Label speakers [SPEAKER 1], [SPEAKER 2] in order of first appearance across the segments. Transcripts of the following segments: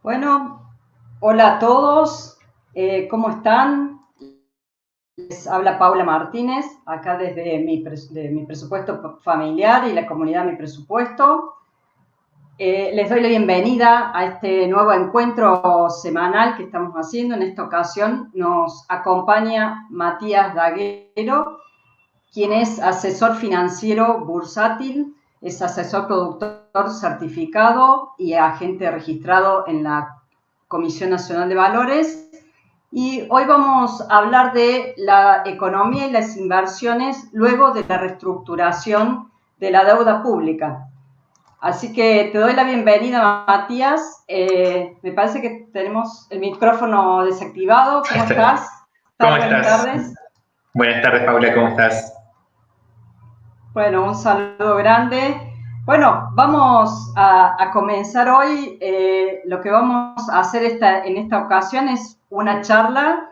[SPEAKER 1] Bueno, hola a todos, ¿cómo están? Les habla Paula Martínez, acá desde mi presupuesto familiar y la comunidad Mi Presupuesto. Les doy la bienvenida a este nuevo encuentro semanal que estamos haciendo. En esta ocasión nos acompaña Matías Daguero, quien es asesor financiero bursátil, es asesor productor certificado y agente registrado en la Comisión Nacional de Valores. Y hoy vamos a hablar de la economía y las inversiones luego de la reestructuración de la deuda pública. Así que te doy la bienvenida, Matías. Me parece que tenemos el micrófono desactivado. ¿Cómo estás?
[SPEAKER 2] ¿Cómo
[SPEAKER 1] Buenas
[SPEAKER 2] estás?
[SPEAKER 1] tardes.
[SPEAKER 2] Buenas tardes, Paula, ¿cómo estás?
[SPEAKER 1] Bueno, un saludo grande. Bueno, vamos a comenzar hoy. Lo que vamos a hacer en esta ocasión es una charla,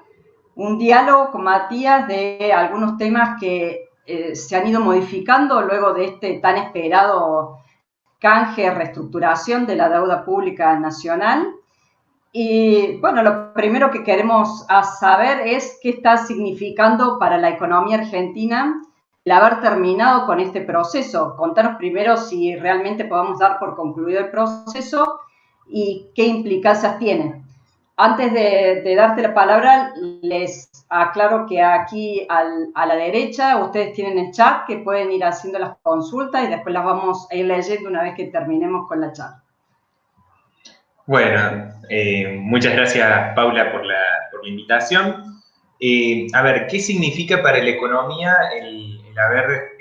[SPEAKER 1] un diálogo con Matías de algunos temas que se han ido modificando luego de este tan esperado canje, reestructuración de la deuda pública nacional. Y bueno, lo primero que queremos saber es qué está significando para la economía argentina el haber terminado con este proceso. Contanos primero si realmente podemos dar por concluido el proceso y qué implicancias tiene. Antes de darte la palabra, les aclaro que aquí a la derecha ustedes tienen el chat que pueden ir haciendo las consultas y después las vamos a ir leyendo una vez que terminemos con la charla.
[SPEAKER 2] Bueno, muchas gracias, Paula, por la invitación. A ver, ¿qué significa para la economía el haber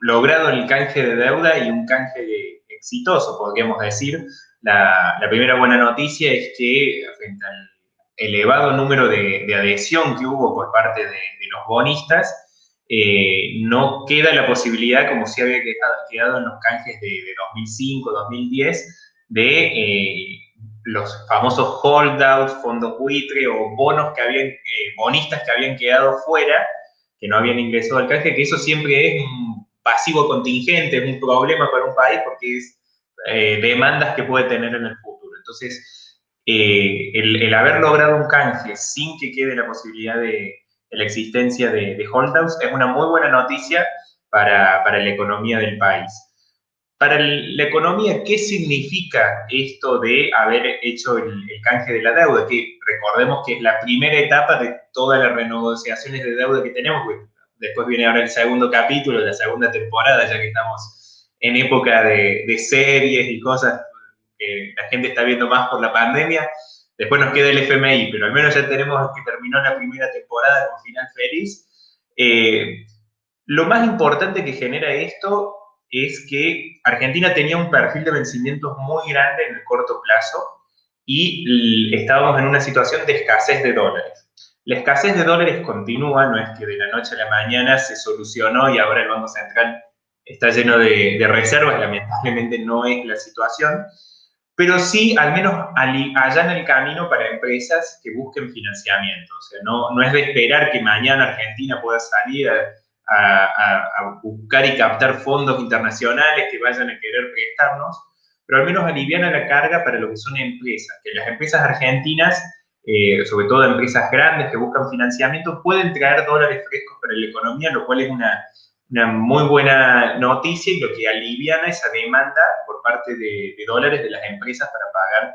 [SPEAKER 2] logrado el canje de deuda y un canje exitoso, podríamos decir? La primera buena noticia es que, frente al elevado número de adhesión que hubo por parte de los bonistas, no queda la posibilidad, como si había quedado en los canjes de 2005, 2010, de los famosos holdouts, fondos buitre o bonos que habían, bonistas que habían quedado fuera, que no habían ingresado al canje, que eso siempre es un pasivo contingente, es un problema para un país porque es demandas que puede tener en el futuro. Entonces, el haber logrado un canje sin que quede la posibilidad de la existencia de holdouts es una muy buena noticia para la economía del país. Para la economía, ¿qué significa esto de haber hecho el canje de la deuda? Que recordemos que es la primera etapa de todas las renegociaciones de deuda que tenemos, pues después viene ahora el segundo capítulo, la segunda temporada, ya que estamos en época de series y cosas que la gente está viendo más por la pandemia. Después nos queda el FMI, pero al menos ya tenemos que terminó la primera temporada con final feliz. Lo más importante que genera esto es que Argentina tenía un perfil de vencimientos muy grande en el corto plazo y estábamos en una situación de escasez de dólares. La escasez de dólares continúa, no es que de la noche a la mañana se solucionó y ahora el Banco Central está lleno de reservas, lamentablemente no es la situación, pero sí al menos allá en el camino para empresas que busquen financiamiento. O sea, no es de esperar que mañana Argentina pueda salir a buscar y captar fondos internacionales que vayan a querer prestarnos, pero al menos aliviana la carga para lo que son empresas, que las empresas argentinas, sobre todo empresas grandes que buscan financiamiento, pueden traer dólares frescos para la economía, lo cual es una muy buena noticia y lo que aliviana esa demanda por parte de dólares de las empresas para pagar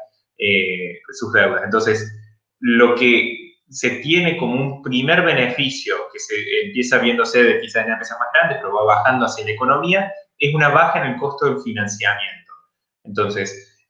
[SPEAKER 2] sus deudas. Entonces, lo que se tiene como un primer beneficio que se empieza viéndose de quizás en empresas más grandes, pero va bajando hacia la economía, es una baja en el costo del financiamiento. Entonces,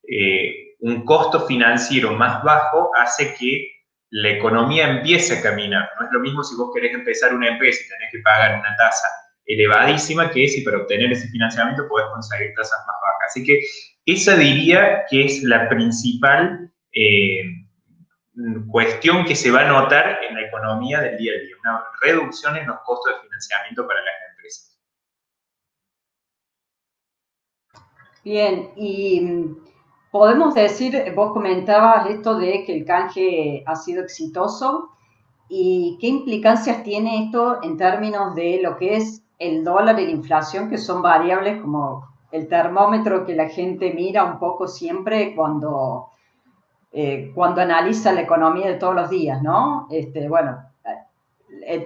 [SPEAKER 2] un costo financiero más bajo hace que la economía empiece a caminar. No es lo mismo si vos querés empezar una empresa y tenés que pagar una tasa elevadísima que si para obtener ese financiamiento podés conseguir tasas más bajas. Así que esa diría que es la principal cuestión que se va a notar en la economía del día a día, una reducción en los costos de financiamiento para las empresas.
[SPEAKER 1] Bien, y podemos decir, vos comentabas esto de que el canje ha sido exitoso, y qué implicancias tiene esto en términos de lo que es el dólar y la inflación, que son variables como el termómetro que la gente mira un poco siempre cuando cuando analiza la economía de todos los días, ¿no? Bueno,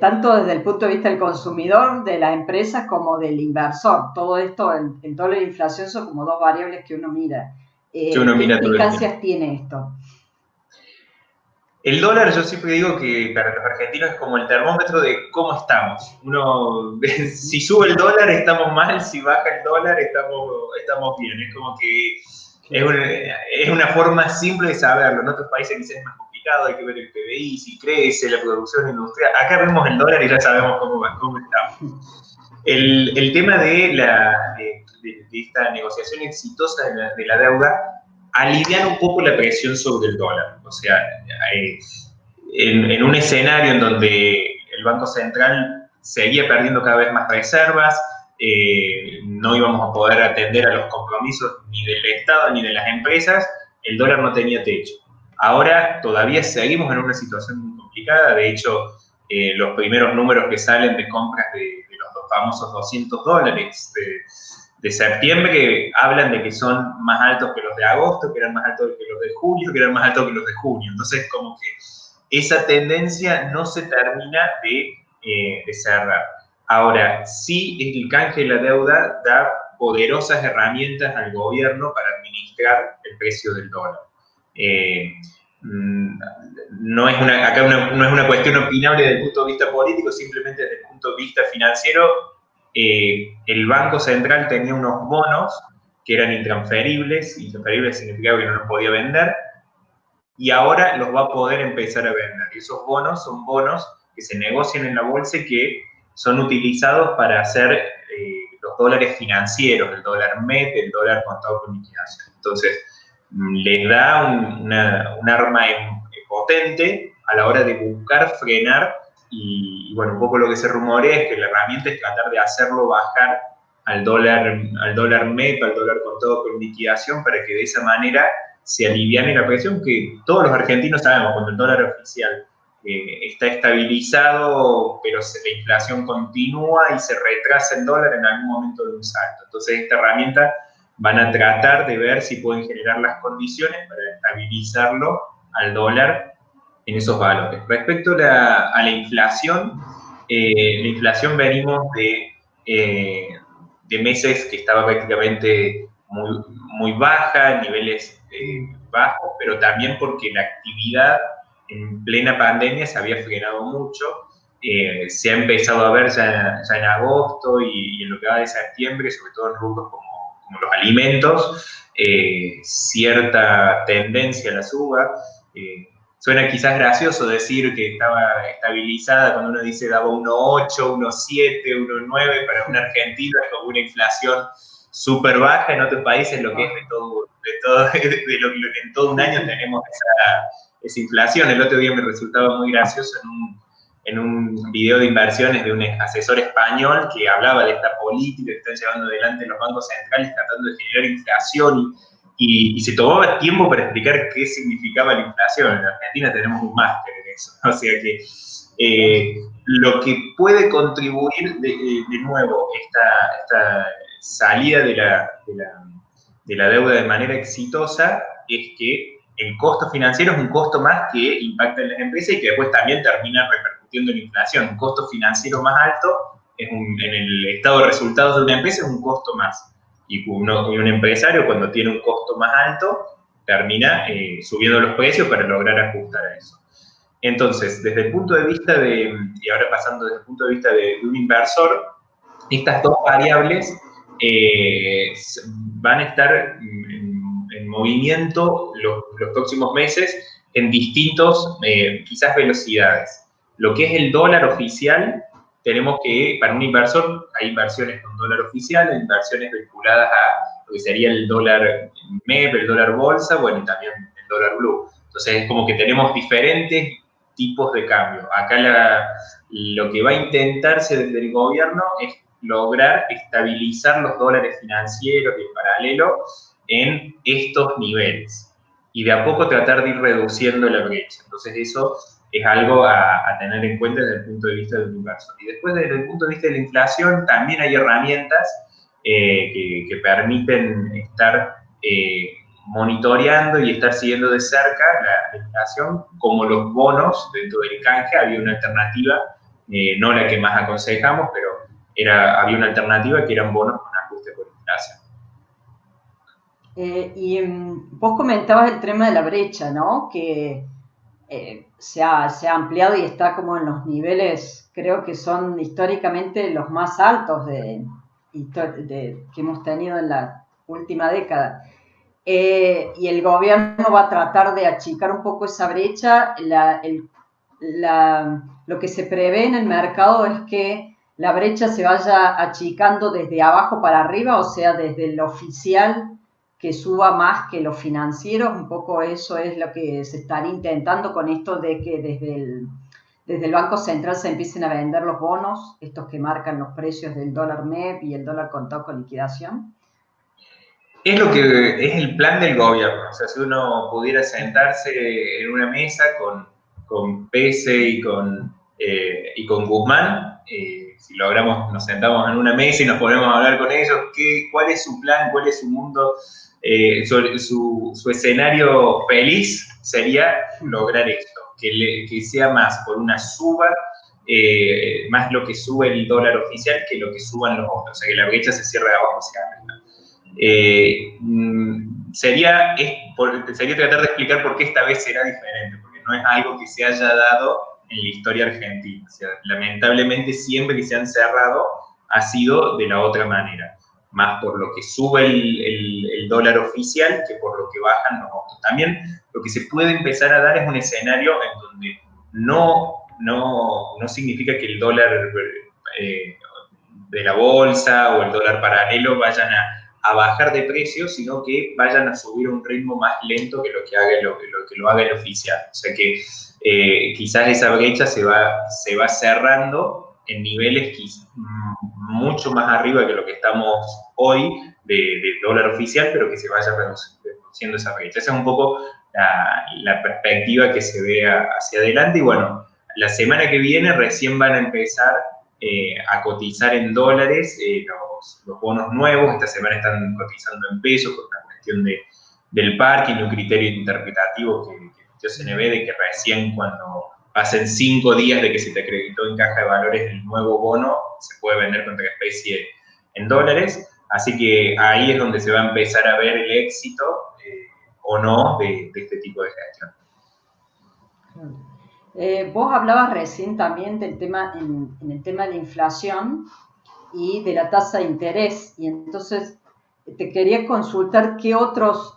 [SPEAKER 1] tanto desde el punto de vista del consumidor, de las empresas, como del inversor. Todo esto, el dólar e la inflación son como dos variables que uno mira. ¿Qué implicancias tiene esto?
[SPEAKER 2] El dólar, yo siempre digo que para los argentinos es como el termómetro de cómo estamos. Uno, si sube el dólar estamos mal, si baja el dólar estamos bien. Es como que es una forma simple de saberlo. En otros países quizás es más complicado, hay que ver el PBI, si crece, la producción industrial. Acá vemos el dólar y ya sabemos cómo estamos. El tema de esta negociación exitosa de la deuda alivian un poco la presión sobre el dólar. O sea, en un escenario en donde el Banco Central seguía perdiendo cada vez más reservas, no íbamos a poder atender a los compromisos ni del Estado ni de las empresas, el dólar no tenía techo. Ahora todavía seguimos en una situación muy complicada. De hecho, los primeros números que salen de compras de los famosos $200 de septiembre hablan de que son más altos que los de agosto, que eran más altos que los de julio, que eran más altos que los de junio. Entonces, como que esa tendencia no se termina de cerrar. Ahora, sí, el canje de la deuda da poderosas herramientas al gobierno para administrar el precio del dólar. Acá no es una cuestión opinable desde el punto de vista político, simplemente desde el punto de vista financiero. El Banco Central tenía unos bonos que eran intransferibles significaba que no los podía vender, y ahora los va a poder empezar a vender. Esos bonos son bonos que se negocian en la bolsa y que son utilizados para hacer los dólares financieros, el dólar MEP, el dólar contado con liquidación. Entonces, les da un arma potente a la hora de buscar frenar. Y bueno, un poco lo que se rumorea es que la herramienta es tratar de hacerlo bajar al dólar MEP, al dólar contado con liquidación, para que de esa manera se aliviane la presión que todos los argentinos sabemos. Cuando el dólar oficial está estabilizado, pero la inflación continúa y se retrasa el dólar en algún momento de un salto. Entonces, esta herramienta van a tratar de ver si pueden generar las condiciones para estabilizarlo al dólar en esos valores. Respecto a la inflación venimos de meses que estaba prácticamente muy baja, niveles bajos, pero también porque la actividad en plena pandemia se había frenado mucho. Se ha empezado a ver ya en agosto y en lo que va de septiembre, sobre todo en rubros como los alimentos, cierta tendencia a la suba. Suena quizás gracioso decir que estaba estabilizada cuando uno dice daba 1,8, 1,7, 1,9, para un argentino es como una inflación súper baja. En otros países lo que es en todo un año tenemos esa inflación. El otro día me resultaba muy gracioso en un video de inversiones de un asesor español que hablaba de esta política que están llevando adelante los bancos centrales tratando de generar inflación y se tomaba tiempo para explicar qué significaba la inflación. En Argentina tenemos un máster en eso. O sea que lo que puede contribuir de nuevo esta salida de la deuda de manera exitosa es que el costo financiero es un costo más que impacta en las empresas y que después también termina repercutiendo en la inflación. Un costo financiero más alto en el estado de resultados de una empresa es un costo más. Y un empresario, cuando tiene un costo más alto, termina subiendo los precios para lograr ajustar a eso. Entonces, desde el punto de vista y ahora pasando desde el punto de vista de un inversor, estas dos variables van a estar en movimiento los próximos meses en distintos, quizás, velocidades. Lo que es el dólar oficial, tenemos que, para un inversor, hay inversiones con dólar oficial, hay inversiones vinculadas a lo que sería el dólar MEP, el dólar bolsa, bueno, y también el dólar blue. Entonces, es como que tenemos diferentes tipos de cambio. Acá lo que va a intentarse desde el gobierno es lograr estabilizar los dólares financieros y en paralelo en estos niveles. Y de a poco tratar de ir reduciendo la brecha. Entonces, eso es algo a tener en cuenta desde el punto de vista del inversor. Y después, desde el punto de vista de la inflación, también hay herramientas que permiten estar monitoreando y estar siguiendo de cerca la inflación, como los bonos dentro del canje. Había una alternativa, no la que más aconsejamos, pero había una alternativa que eran bonos con ajuste por inflación.
[SPEAKER 1] Vos comentabas el tema de la brecha, ¿no? Que se ha ampliado y está como en los niveles, creo que son históricamente los más altos que hemos tenido en la última década. Y el gobierno va a tratar de achicar un poco esa brecha. Lo que se prevé en el mercado es que la brecha se vaya achicando desde abajo para arriba, o sea, desde el oficial que suba más que los financieros. Un poco eso es lo que se estaría intentando con esto de que desde el Banco Central se empiecen a vender los bonos, estos que marcan los precios del dólar MEP y el dólar contado con liquidación.
[SPEAKER 2] Es lo que es el plan del gobierno. O sea, si uno pudiera sentarse en una mesa con Pese y con Guzmán, si logramos, nos sentamos en una mesa y nos ponemos a hablar con ellos, cuál es su plan, cuál es su mundo, su escenario feliz sería lograr esto, que sea más por una suba, más lo que sube el dólar oficial que lo que suban los otros, o sea, que la brecha se cierre de abajo hacia arriba. Sería tratar de explicar por qué esta vez será diferente, porque no es algo que se haya dado en la historia argentina. O sea, lamentablemente siempre que se han cerrado ha sido de la otra manera, más por lo que sube el dólar oficial que por lo que bajan los otros. También lo que se puede empezar a dar es un escenario en donde no significa que el dólar de la bolsa o el dólar paralelo vayan a bajar de precio, sino que vayan a subir a un ritmo más lento que lo que lo haga el oficial. O sea que quizás esa brecha se va cerrando en niveles mucho más arriba que lo que estamos hoy de dólar oficial, pero que se vaya reduciendo esa brecha. Esa es un poco la perspectiva que se ve hacia adelante. Y bueno, la semana que viene recién van a empezar a cotizar en dólares los bonos nuevos. Esta semana están cotizando en pesos por una cuestión del parking y un criterio interpretativo que emitió CNB de que recién cuando pasen 5 días de que se te acreditó en caja de valores el nuevo bono, se puede vender contra especie en dólares. Así que ahí es donde se va a empezar a ver el éxito o no de este tipo de gestión.
[SPEAKER 1] Vos hablabas recién también del tema, en el tema de la inflación y de la tasa de interés, y entonces te quería consultar qué otros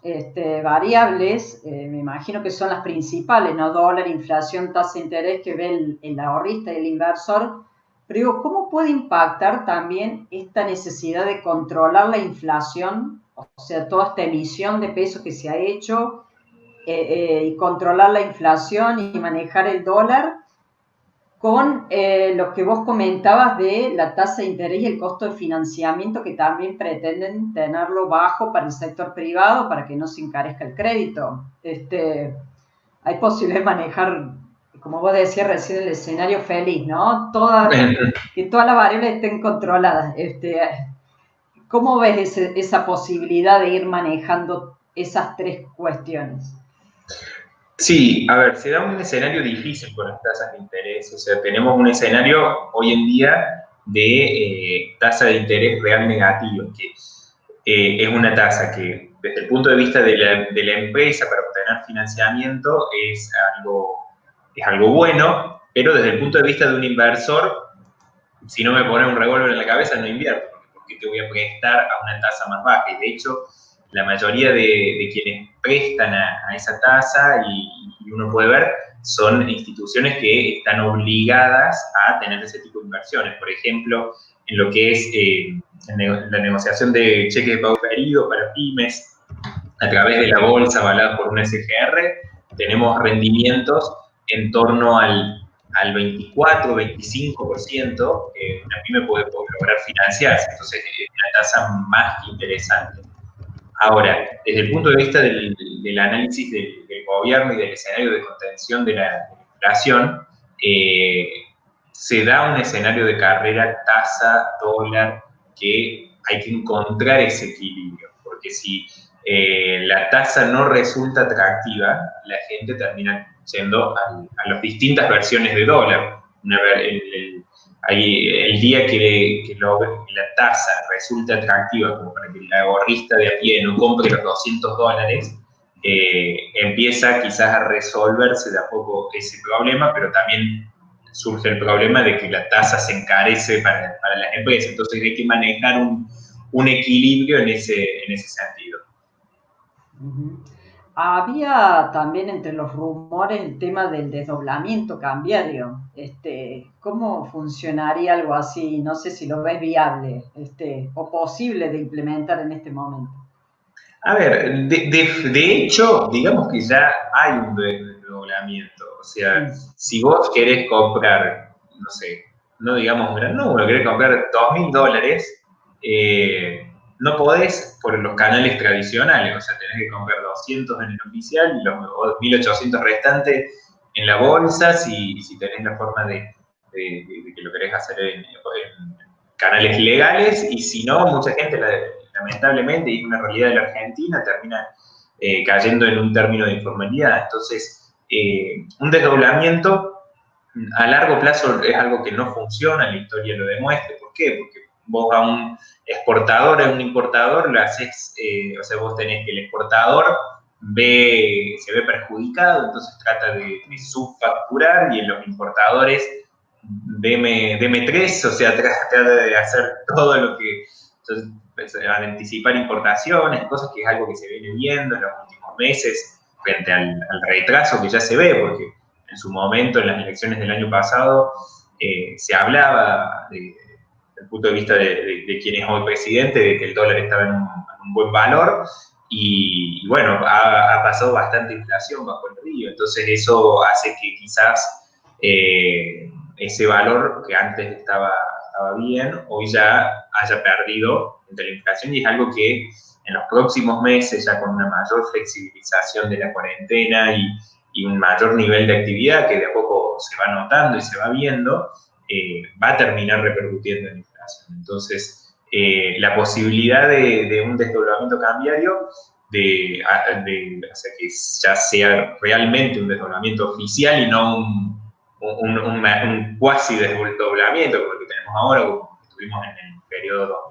[SPEAKER 1] variables, me imagino que son las principales, ¿no? Dólar, inflación, tasa de interés que ve el ahorrista y el inversor, pero digo, ¿cómo puede impactar también esta necesidad de controlar la inflación, o sea, toda esta emisión de pesos que se ha hecho, y controlar la inflación y manejar el dólar con lo que vos comentabas de la tasa de interés y el costo de financiamiento, que también pretenden tenerlo bajo para el sector privado para que no se encarezca el crédito? Hay posibilidad de manejar, como vos decías recién, el escenario feliz, ¿no? Que todas las variables estén controladas. ¿Cómo ves esa posibilidad de ir manejando esas tres cuestiones?
[SPEAKER 2] Sí, a ver, se da un escenario difícil con las tasas de interés. O sea, tenemos un escenario hoy en día de tasa de interés real negativo, que es una tasa que desde el punto de vista de la empresa para obtener financiamiento es algo bueno, pero desde el punto de vista de un inversor, si no me pone un revólver en la cabeza, no invierto, porque te voy a prestar a una tasa más baja. Y de hecho, la mayoría de quienes prestan a esa tasa, y uno puede ver, son instituciones que están obligadas a tener ese tipo de inversiones. Por ejemplo, en lo que es la negociación de cheques de pago diferido para pymes, a través de la bolsa avalada por una SGR, tenemos rendimientos en torno al 24, 25% que una pyme puede lograr financiarse. Entonces, es una tasa más que interesante. Ahora, desde el punto de vista del análisis del gobierno y del escenario de contención de la inflación, se da un escenario de carrera tasa-dólar que hay que encontrar ese equilibrio, porque si la tasa no resulta atractiva, la gente termina yendo a las distintas versiones de dólar. El día que la tasa resulta atractiva, como para que el ahorrista de a pie no compre los $200, empieza quizás a resolverse de a poco ese problema, pero también surge el problema de que la tasa se encarece para las empresas. Entonces hay que manejar un equilibrio en ese sentido.
[SPEAKER 1] Uh-huh. Había también entre los rumores el tema del desdoblamiento cambiario. ¿Cómo funcionaría algo así? No sé si lo ves viable o posible de implementar en este momento.
[SPEAKER 2] A ver, de hecho, digamos que ya hay un desdoblamiento. O sea, si vos querés comprar, no sé, no digamos un gran número, querés comprar $2.000, no podés por los canales tradicionales. O sea, tenés que comprar 200 en el oficial y los 1.800 restantes en la bolsa, si tenés la forma de que lo querés hacer en canales legales, y si no, mucha gente, lamentablemente, y es una realidad de la Argentina, termina cayendo en un término de informalidad. Entonces, un desdoblamiento a largo plazo es algo que no funciona, la historia lo demuestra. ¿Por qué? Porque vos a un exportador, a un importador, lo haces, o sea, vos tenés que el exportador se ve perjudicado, entonces trata de subfacturar, y en los importadores deme tres, o sea, trata de hacer todo lo que... Entonces, van a anticipar importaciones, cosas que es algo que se viene viendo en los últimos meses, frente al retraso que ya se ve, porque en su momento, en las elecciones del año pasado, se hablaba, desde el punto de vista de quien es hoy presidente, de que el dólar estaba en un buen valor, y bueno, ha pasado bastante inflación bajo el río. Entonces eso hace que quizás ese valor que antes estaba bien, hoy ya haya perdido entre la inflación, y es algo que en los próximos meses, ya con una mayor flexibilización de la cuarentena y un mayor nivel de actividad que de a poco se va notando y se va viendo, va a terminar repercutiendo en la inflación. Entonces, la posibilidad de un desdoblamiento cambiario, o sea, que ya sea realmente un desdoblamiento oficial y no un cuasi desdoblamiento como el que tenemos ahora, como estuvimos en el periodo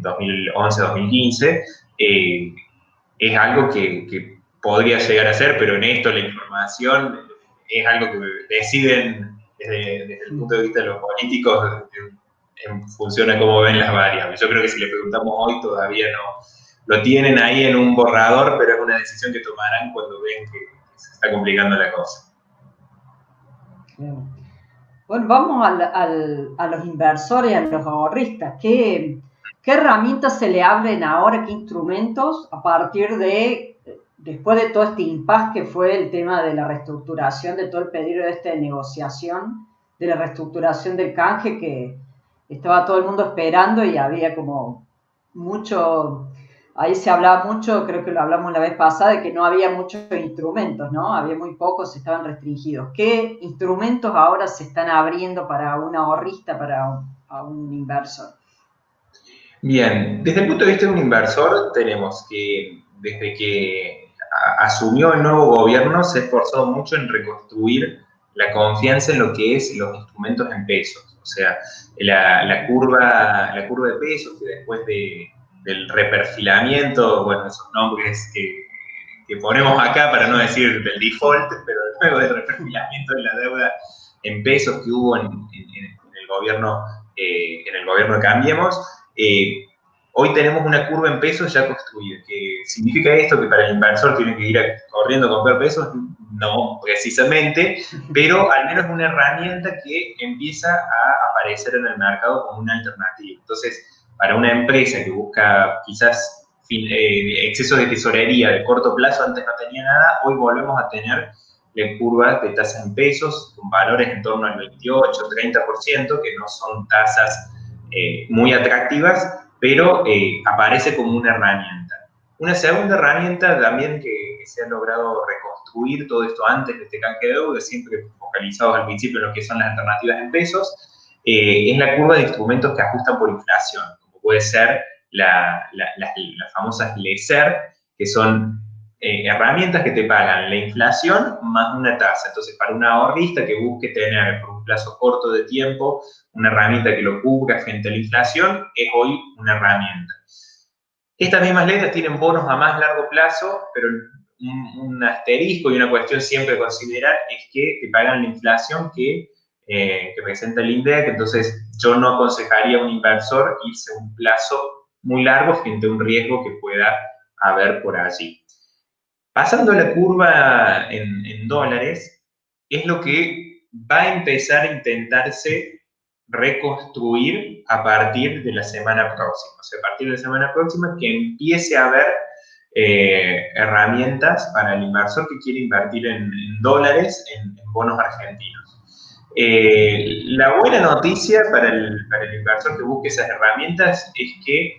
[SPEAKER 2] 2011-2015, es algo que podría llegar a ser, pero en esto la información es algo que deciden desde el punto de vista de los políticos en función a cómo ven las variables. Yo creo que si le preguntamos hoy todavía no lo tienen ahí en un borrador, pero es una decisión que tomarán cuando ven que se está complicando la cosa.
[SPEAKER 1] Bueno, vamos a los inversores, a los ahorristas. ¿Qué herramientas se le abren ahora, qué instrumentos a partir después de todo este impasse que fue el tema de la reestructuración, de todo el pedido de negociación, de la reestructuración del canje, que estaba todo el mundo esperando y había como mucho... Ahí se hablaba mucho, creo que lo hablamos la vez pasada, de que no había muchos instrumentos, ¿no? Había muy pocos, estaban restringidos. ¿Qué instrumentos ahora se están abriendo para un ahorrista, para un inversor?
[SPEAKER 2] Bien, desde el punto de vista de un inversor, tenemos que desde que asumió el nuevo gobierno se esforzó mucho en reconstruir la confianza en lo que es los instrumentos en pesos. O sea, la curva de pesos, que después del reperfilamiento, bueno, esos nombres que ponemos acá para no decir del default, pero luego del reperfilamiento de la deuda en pesos que hubo en el gobierno de Cambiemos, hoy tenemos una curva en pesos ya construida. ¿Qué significa esto? Que para el inversor tiene que ir corriendo a comprar pesos. No precisamente, pero al menos una herramienta que empieza a aparecer en el mercado como una alternativa. Entonces, para una empresa que busca quizás exceso de tesorería de corto plazo, antes no tenía nada, hoy volvemos a tener curvas de tasas en pesos con valores en torno al 28-30%, que no son tasas muy atractivas, pero aparece como una herramienta. Una segunda herramienta también que se ha logrado reconstruir todo esto antes de este canje de deuda, siempre focalizados al principio en lo que son las alternativas en pesos, es la curva de instrumentos que ajustan por inflación, como puede ser las famosas LESER, que son herramientas que te pagan la inflación más una tasa. Entonces, para un ahorrista que busque tener por un plazo corto de tiempo una herramienta que lo cubra frente a la inflación, es hoy una herramienta. Estas mismas letras tienen bonos a más largo plazo, pero un asterisco y una cuestión siempre a considerar es que te pagan la inflación que presenta el INDEC. Entonces yo no aconsejaría a un inversor irse a un plazo muy largo frente a un riesgo que pueda haber por allí. Pasando a la curva en dólares, es lo que va a empezar a intentarse reconstruir a partir de la semana próxima. O sea, a partir de la semana próxima que empiece a haber herramientas para el inversor que quiere invertir en dólares, en bonos argentinos. La buena noticia para el inversor que busque esas herramientas es que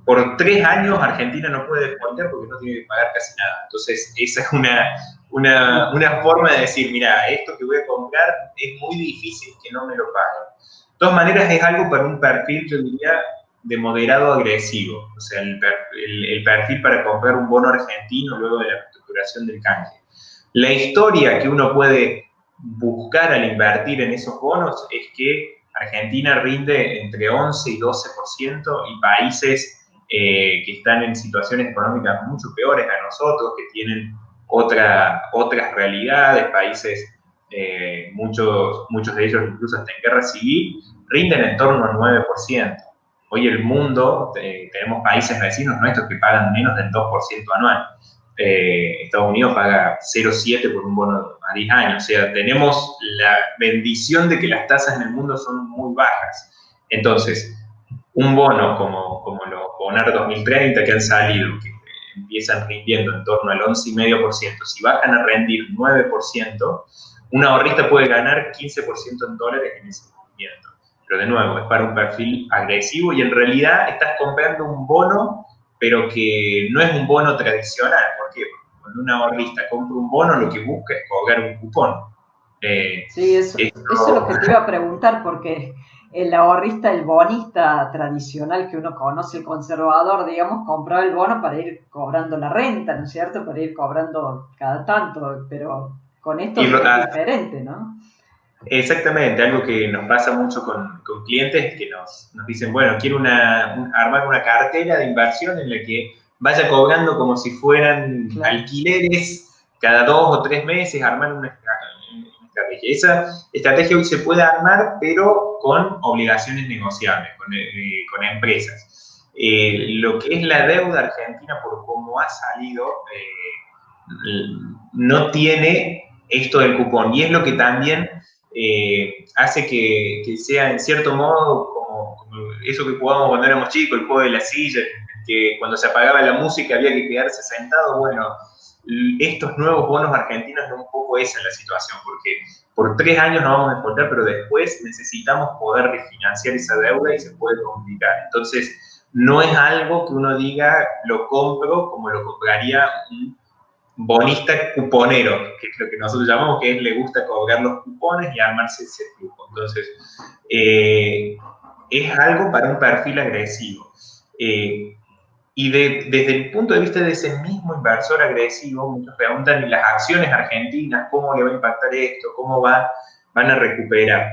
[SPEAKER 2] por 3 años Argentina no puede responder porque no tiene que pagar casi nada. Entonces, esa es una forma de decir, mira, esto que voy a comprar es muy difícil que no me lo paguen. De todas maneras, es algo para un perfil, yo diría, de moderado agresivo. O sea, el perfil para comprar un bono argentino luego de la reestructuración del canje. La historia que uno puede buscar al invertir en esos bonos es que Argentina rinde entre 11 y 12% y países que están en situaciones económicas mucho peores a nosotros, que tienen otras realidades, países, muchos de ellos incluso hasta en guerra civil, rinden en torno al 9%. Hoy el mundo, tenemos países vecinos nuestros que pagan menos del 2% anual. Estados Unidos paga 0,7 por un bono a 10 años. O sea, tenemos la bendición de que las tasas en el mundo son muy bajas. Entonces, un bono como los Bonar 2030 que han salido, que empiezan rindiendo en torno al 11,5%, si bajan a rendir 9%, un ahorrista puede ganar 15% en dólares en ese movimiento. Pero de nuevo, es para un perfil agresivo y en realidad estás comprando un bono, pero que no es un bono tradicional. ¿Por qué? Porque cuando un ahorrista compra un bono, lo que busca es cobrar un cupón.
[SPEAKER 1] Sí, eso es lo que te iba a preguntar, porque el ahorrista, el bonista tradicional que uno conoce, el conservador, digamos, compraba el bono para ir cobrando la renta, ¿no es cierto? Para ir cobrando cada tanto, pero con esto es diferente, ¿no?
[SPEAKER 2] Exactamente, algo que nos pasa mucho con clientes que nos dicen, bueno, quiero armar una cartera de inversión en la que vaya cobrando como si fueran alquileres cada 2 o 3 meses, armar una estrategia. Esa estrategia hoy se puede armar, pero con obligaciones negociables, con empresas. Lo que es la deuda argentina, por cómo ha salido, no tiene esto del cupón, y es lo que también hace que sea en cierto modo como eso que jugábamos cuando éramos chicos, el juego de la silla, que cuando se apagaba la música había que quedarse sentado. Bueno, estos nuevos bonos argentinos es un poco esa la situación, porque por 3 años no vamos a exportar, pero después necesitamos poder refinanciar esa deuda y se puede complicar. Entonces, no es algo que uno diga, lo compro como lo compraría un bonista cuponero, que es lo que nosotros llamamos, que es, le gusta cobrar los cupones y armarse ese flujo. Entonces, es algo para un perfil agresivo. Y desde el punto de vista de ese mismo inversor agresivo, muchos preguntan, ¿y las acciones argentinas, cómo le va a impactar esto? ¿Cómo van a recuperar?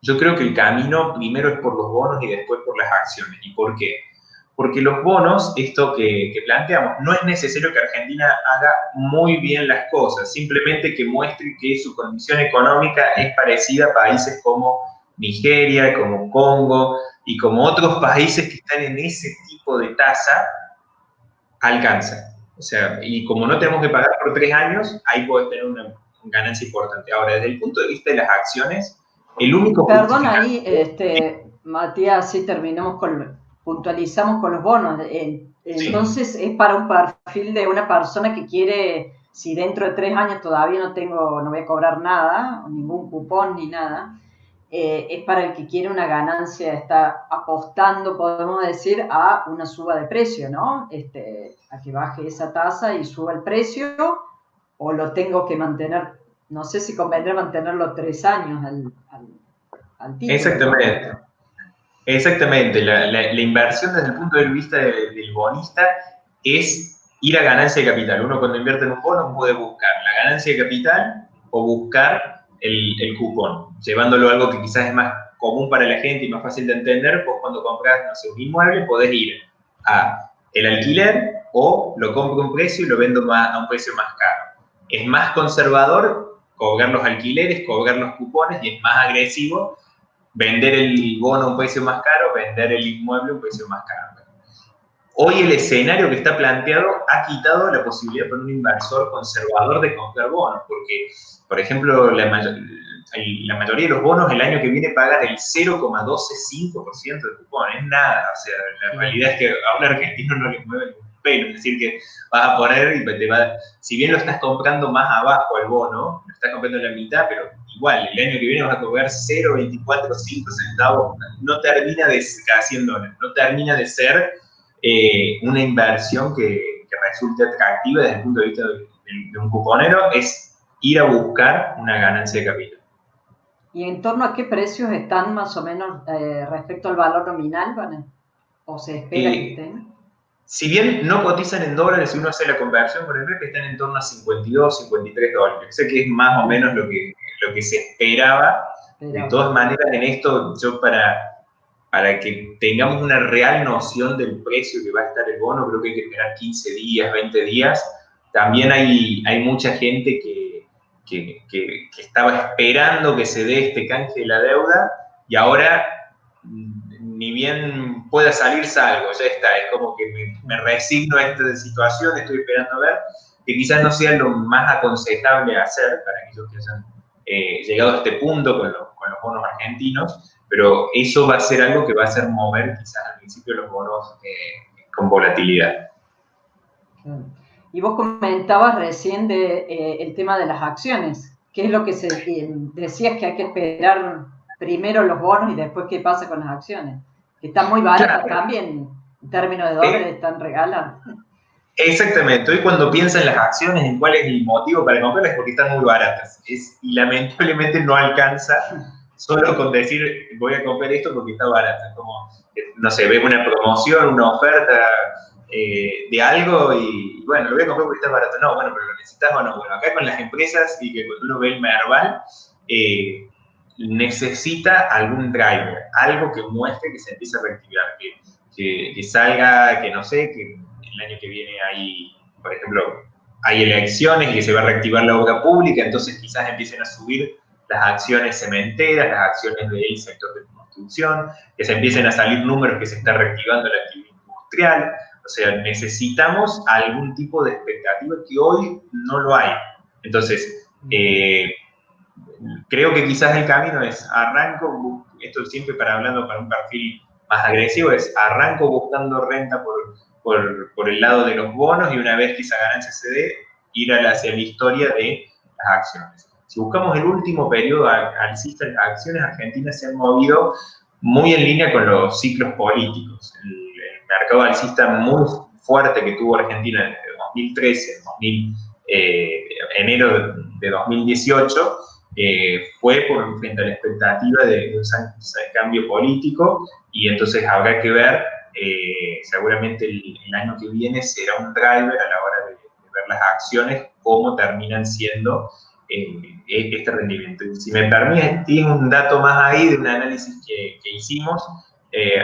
[SPEAKER 2] Yo creo que el camino primero es por los bonos y después por las acciones. ¿Y por qué? Porque los bonos, esto que planteamos, no es necesario que Argentina haga muy bien las cosas, simplemente que muestre que su condición económica es parecida a países como Nigeria, como Congo y como otros países que están en ese tipo de tasa, alcanza. O sea, y como no tenemos que pagar por 3 años, ahí puedes tener una ganancia importante. Ahora, desde el punto de vista de las acciones, el único...
[SPEAKER 1] Perdón, ahí, Matías, sí puntualizamos con los bonos. Entonces, sí, es para un perfil de una persona que quiere, si dentro de 3 años todavía no voy a cobrar nada, ningún cupón ni nada, es para el que quiere una ganancia, está apostando, podemos decir, a una suba de precio, ¿no? A que baje esa tasa y suba el precio, o lo tengo que mantener, no sé si convendrá mantenerlo 3 años al título.
[SPEAKER 2] Exactamente. Exactamente, la inversión desde el punto de vista del bonista es ir a ganancia de capital. Uno cuando invierte en un bono puede buscar la ganancia de capital o buscar el cupón, llevándolo a algo que quizás es más común para la gente y más fácil de entender. Vos cuando compras, no sé, un inmueble podés ir a el alquiler o lo compro a un precio y lo vendo a un precio más caro. Es más conservador cobrar los alquileres, cobrar los cupones, y es más agresivo vender el bono a un precio más caro, vender el inmueble a un precio más caro. Hoy el escenario que está planteado ha quitado la posibilidad para un inversor conservador de comprar bonos, porque, por ejemplo, la mayoría de los bonos el año que viene pagan el 0,125% de cupón, es nada. O sea, la realidad es que a un argentino no le mueve un pelo, es decir, que vas a poner y si bien lo estás comprando más abajo el bono, lo estás comprando en la mitad, pero igual, el año que viene vas a cobrar 0,245 centavos, no termina de, cada 100 dólares, no termina de ser una inversión que resulte atractiva desde el punto de vista de un cuponero, es ir a buscar una ganancia de capital.
[SPEAKER 1] ¿Y en torno a qué precios están más o menos respecto al valor nominal, ¿vale? ¿O se espera que estén?
[SPEAKER 2] Si bien no cotizan en dólares, si uno hace la conversión por el que están en torno a 52, 53 dólares. Sé que es más o menos lo que se esperaba. De todas maneras, en esto, yo para que tengamos una real noción del precio que va a estar el bono, creo que hay que esperar 15 días, 20 días. También hay mucha gente que estaba esperando que se dé este canje de la deuda y ahora, ni bien pueda salir, salgo, ya está. Es como que me resigno a esta situación, estoy esperando a ver, que quizás no sea lo más aconsejable hacer para aquellos que hayan llegado a este punto con los bonos argentinos, pero eso va a ser algo que va a hacer mover quizás al principio los bonos con volatilidad.
[SPEAKER 1] Y vos comentabas recién el tema de las acciones. ¿Qué es lo que decías que hay que esperar primero los bonos y después qué pasa con las acciones? Que están muy baratas, claro, también, en términos de dólares, están regaladas.
[SPEAKER 2] Exactamente. Hoy cuando piensan en las acciones, en cuál es el motivo para comprarlas, es porque están muy baratas. Y lamentablemente no alcanza solo con decir voy a comprar esto porque está barata. Como, no sé, ves una promoción, una oferta de algo y bueno, lo voy a comprar porque está barato. No, bueno, pero lo necesitas o no. Bueno, acá con las empresas y que cuando uno ve el Merval, necesita algún driver, algo que muestre que se empieza a reactivar, que salga, que no sé, que el año que viene hay, por ejemplo, hay elecciones y que se va a reactivar la obra pública, entonces quizás empiecen a subir las acciones cementeras, las acciones del sector de construcción, que se empiecen a salir números que se está reactivando la actividad industrial. O sea, necesitamos algún tipo de expectativa que hoy no lo hay. Entonces, creo que quizás el camino es arranco, esto siempre hablando para un perfil más agresivo, es arranco buscando renta por el lado de los bonos y una vez que esa ganancia se dé, ir hacia la historia de las acciones. Si buscamos el último periodo alcista, las acciones argentinas se han movido muy en línea con los ciclos políticos. El mercado alcista muy fuerte que tuvo Argentina desde 2013, enero de 2018, fue frente a la expectativa de un cambio político, y entonces habrá que ver, seguramente el año que viene será un driver a la hora de ver las acciones, cómo terminan siendo este rendimiento. Y si me permite, un dato más ahí de un análisis que hicimos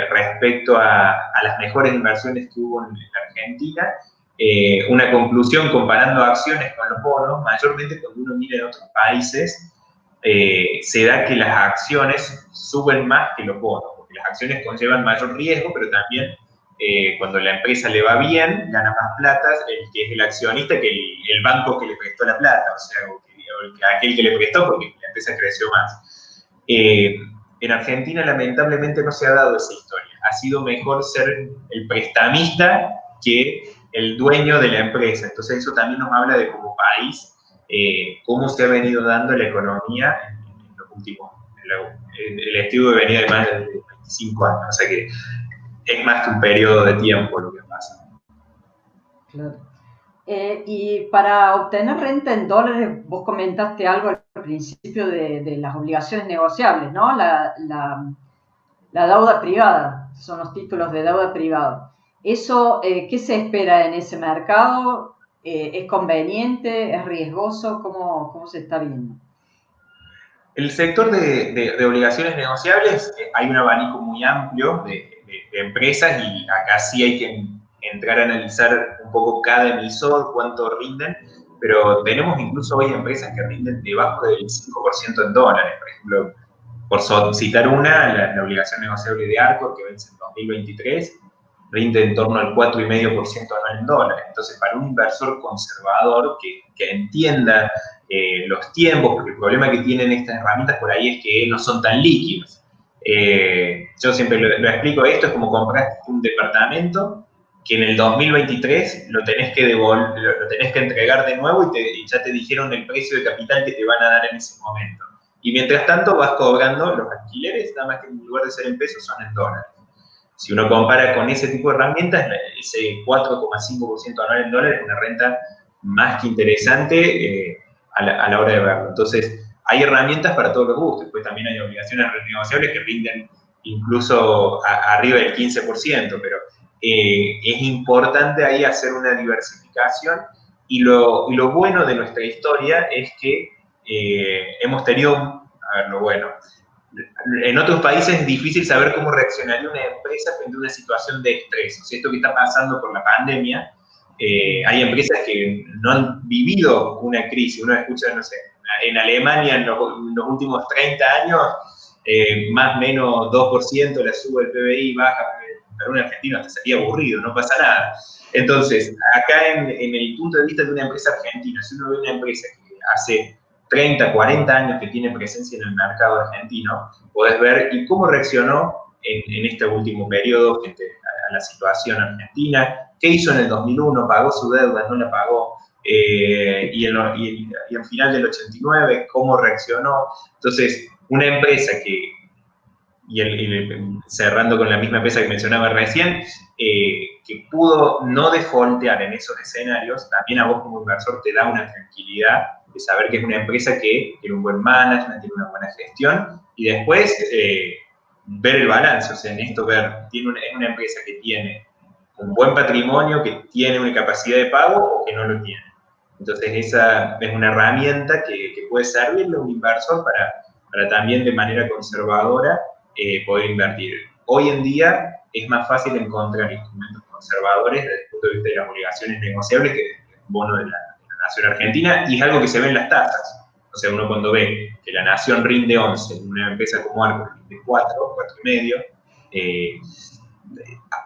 [SPEAKER 2] respecto a las mejores inversiones que hubo en Argentina. Una conclusión comparando acciones con los bonos, mayormente cuando uno mira en otros países, se da que las acciones suben más que los bonos, porque las acciones conllevan mayor riesgo, pero también cuando la empresa le va bien, gana más plata el que es el accionista que el banco que le prestó la plata, o sea, aquel que le prestó porque la empresa creció más. En Argentina lamentablemente no se ha dado esa historia. Ha sido mejor ser el prestamista que el dueño de la empresa. Entonces eso también nos habla de como país cómo se ha venido dando la economía en los últimos, el estudio de venida de más de 25 años, o sea que es más que un periodo de tiempo lo que pasa.
[SPEAKER 1] Claro. Y para obtener renta en dólares, vos comentaste algo al principio de las obligaciones negociables, ¿no? la deuda privada, son los títulos de deuda privada. Eso, ¿qué se espera en ese mercado? ¿Es conveniente? ¿Es riesgoso? ¿Cómo se está viendo?
[SPEAKER 2] El sector de obligaciones negociables, hay un abanico muy amplio de empresas y acá sí hay que entrar a analizar un poco cada emisor, cuánto rinden, pero tenemos incluso hoy empresas que rinden debajo del 5% en dólares. Por ejemplo, por citar una, la obligación negociable de Arcor, que vence en 2023, rinde en torno al 4,5% anual en dólares. Entonces, para un inversor conservador que entienda los tiempos, porque el problema que tienen estas herramientas por ahí es que no son tan líquidos. Yo siempre lo explico, esto es como comprar un departamento que en el 2023 lo tenés que entregar de nuevo y ya te dijeron el precio de capital que te van a dar en ese momento. Y mientras tanto vas cobrando los alquileres, nada más que en lugar de ser en pesos son en dólares. Si uno compara con ese tipo de herramientas, ese 4,5% anual en dólares es una renta más que interesante a la hora de verlo. Entonces, hay herramientas para todos los gustos. Después también hay obligaciones renegociables que rinden incluso arriba del 15%, pero es importante ahí hacer una diversificación y lo bueno de nuestra historia es que hemos tenido, a ver, lo bueno, en otros países es difícil saber cómo reaccionaría una empresa frente a una situación de estrés. O sea, esto que está pasando por la pandemia, hay empresas que no han vivido una crisis. Uno escucha, no sé, en Alemania en los últimos 30 años, más o menos 2% la sube el PBI, baja, para un argentino hasta sería aburrido, no pasa nada. Entonces, acá en el punto de vista de una empresa argentina, si uno ve una empresa que hace 30, 40 años que tiene presencia en el mercado argentino, podés ver y cómo reaccionó en este último periodo frente a la situación argentina, qué hizo en el 2001, pagó su deuda, no la pagó, y al final del 89, cómo reaccionó. Entonces, una empresa que, cerrando con la misma empresa que mencionaba recién, que pudo no defaultear en esos escenarios, también a vos como inversor te da una tranquilidad de saber que es una empresa que tiene un buen management, tiene una buena gestión, y después ver el balance, o sea, en esto es una empresa que tiene un buen patrimonio, que tiene una capacidad de pago o que no lo tiene. Entonces esa es una herramienta que puede servirle a un inversor para también de manera conservadora poder invertir. Hoy en día es más fácil encontrar instrumentos conservadores desde el punto de vista de las obligaciones negociables que el bono de la Nación Argentina, y es algo que se ve en las tasas. O sea, uno cuando ve que la Nación rinde 11, una empresa como Arcor rinde 4, 4,5,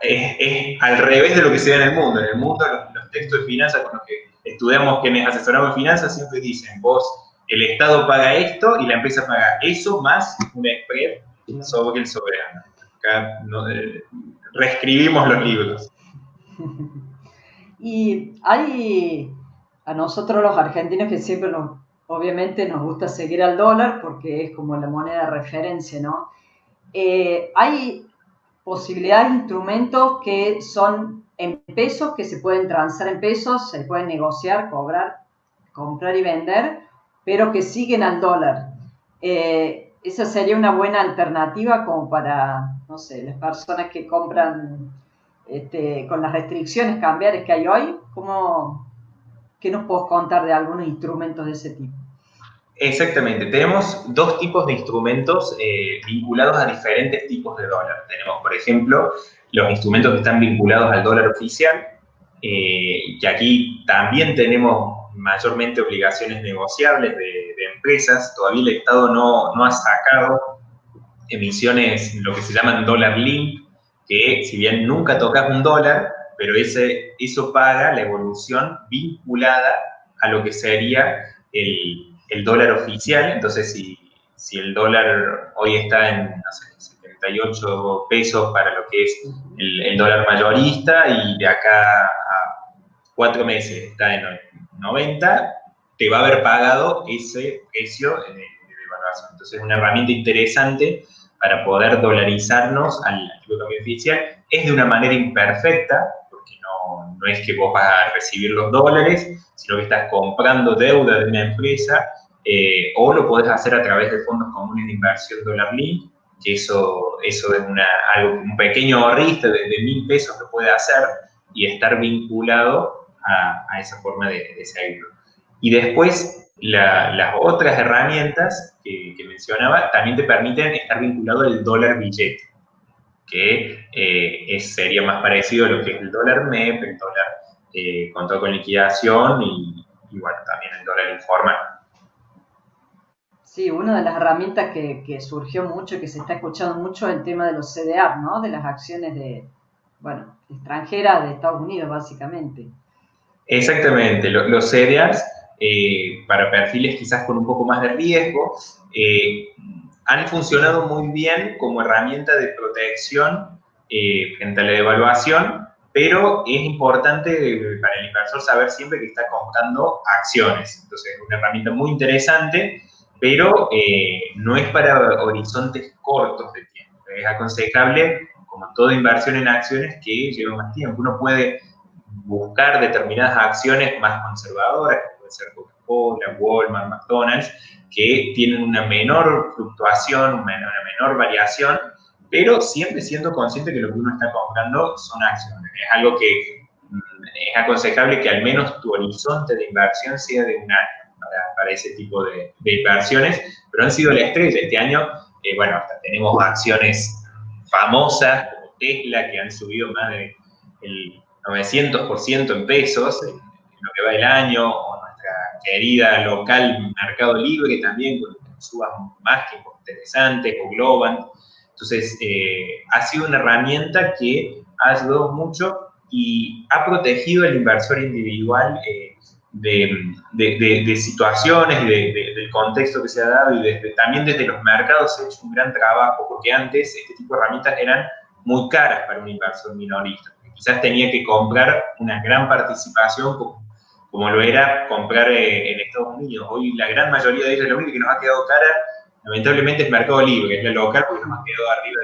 [SPEAKER 2] es al revés de lo que se ve en el mundo. En el mundo, los textos de finanzas con los que estudiamos, quienes asesoramos en finanzas, siempre dicen, vos, el Estado paga esto y la empresa paga eso más un spread sobre el soberano. Acá reescribimos los libros.
[SPEAKER 1] Y hay a nosotros los argentinos que siempre obviamente nos gusta seguir al dólar porque es como la moneda de referencia, ¿no? Hay posibilidades de instrumentos que son en pesos, que se pueden transar en pesos, se pueden negociar, cobrar, comprar y vender, pero que siguen al dólar. Esa sería una buena alternativa como para, no sé, las personas que compran con las restricciones cambiarias que hay hoy. ¿Qué nos puedes contar de algunos instrumentos de ese tipo?
[SPEAKER 2] Exactamente, tenemos dos tipos de instrumentos vinculados a diferentes tipos de dólar. Tenemos, por ejemplo, los instrumentos que están vinculados al dólar oficial, que aquí también tenemos mayormente obligaciones negociables de empresas. Todavía el Estado no ha sacado emisiones, lo que se llaman dólar link, que si bien nunca tocas un dólar, pero eso paga la evolución vinculada a lo que sería el dólar oficial. Entonces, si el dólar hoy está en, no sé, 78 pesos para lo que es el dólar mayorista, y de acá a 4 meses está en 90, te va a haber pagado ese precio de devaluación. Entonces, es una herramienta interesante para poder dolarizarnos al tipo de cambio oficial. Es de una manera imperfecta, porque no es que vos vas a recibir los dólares, sino que estás comprando deuda de una empresa, o lo podés hacer a través de fondos comunes de inversión dólar link, que eso es un pequeño ahorrista de 1.000 pesos que puede hacer y estar vinculado a esa forma de seguirlo. Y después, las otras herramientas que mencionaba también te permiten estar vinculado al dólar billete, que sería más parecido a lo que es el dólar MEP, el dólar contado con liquidación y bueno, también el dólar informal.
[SPEAKER 1] Sí, una de las herramientas que surgió mucho y que se está escuchando mucho es el tema de los CDR, ¿no? De las acciones extranjeras de Estados Unidos, básicamente.
[SPEAKER 2] Exactamente, los CDRs, para perfiles quizás con un poco más de riesgo, han funcionado muy bien como herramienta de protección frente a la devaluación, pero es importante para el inversor saber siempre que está comprando acciones. Entonces, es una herramienta muy interesante, pero no es para horizontes cortos de tiempo. Es aconsejable, como toda inversión en acciones, que lleve más tiempo. Uno puede buscar determinadas acciones más conservadoras, como puede ser Coca-Cola, Walmart, McDonald's, que tienen una menor fluctuación, una menor variación, pero siempre siendo consciente que lo que uno está comprando son acciones. Es algo que es aconsejable que al menos tu horizonte de inversión sea de un año para ese tipo de inversiones, pero han sido la estrella. Este año, bueno, hasta tenemos acciones famosas como Tesla, que han subido más del 900% en pesos en lo que va el año, o nuestra querida local Mercado Libre también, con subas más que interesantes, o Globant. Entonces, ha sido una herramienta que ha ayudado mucho y ha protegido al inversor individual de situaciones y del contexto que se ha dado, y también desde los mercados se ha hecho un gran trabajo, porque antes este tipo de herramientas eran muy caras para un inversor minorista. Quizás tenía que comprar una gran participación como lo era comprar en Estados Unidos. Hoy la gran mayoría de ellas, lo único que nos ha quedado cara, lamentablemente, es Mercado Libre, que es la local, porque nos ha quedado arriba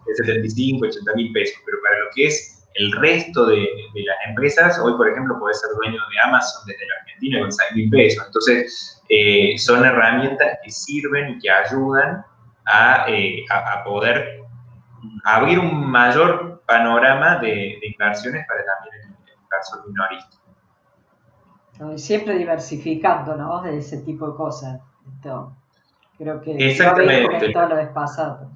[SPEAKER 2] de 75, 80 mil pesos. Pero para lo que es el resto de las empresas, hoy, por ejemplo, podés ser dueño de Amazon desde la Argentina con 6 mil pesos. Entonces, son herramientas que sirven y que ayudan a poder abrir un mayor panorama de inversiones para también el inversor minorista.
[SPEAKER 1] Siempre diversificando, ¿no? De ese tipo de cosas. Esto, creo que lo habéis comentado la vez pasada.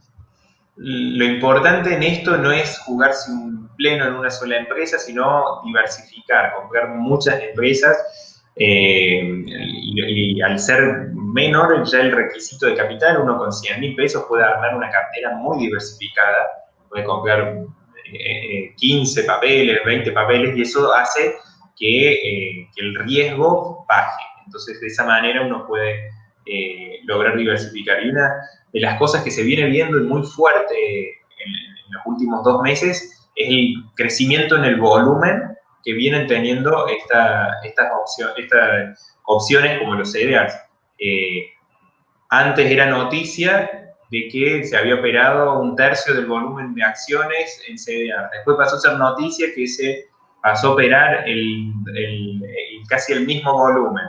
[SPEAKER 2] Lo importante en esto no es jugarse un pleno en una sola empresa, sino diversificar, comprar muchas empresas, y al ser menor ya el requisito de capital, uno con 100 mil pesos puede armar una cartera muy diversificada, puede comprar 15 papeles, 20 papeles, y eso hace que el riesgo baje. Entonces, de esa manera uno puede lograr diversificar. Y una de las cosas que se viene viendo muy fuerte en los últimos 2 meses es el crecimiento en el volumen que vienen teniendo estas opciones como los CDRs. Antes era noticia de que se había operado 1/3 del volumen de acciones en CDR. Después pasó a ser noticia que se pasó a operar casi el mismo volumen.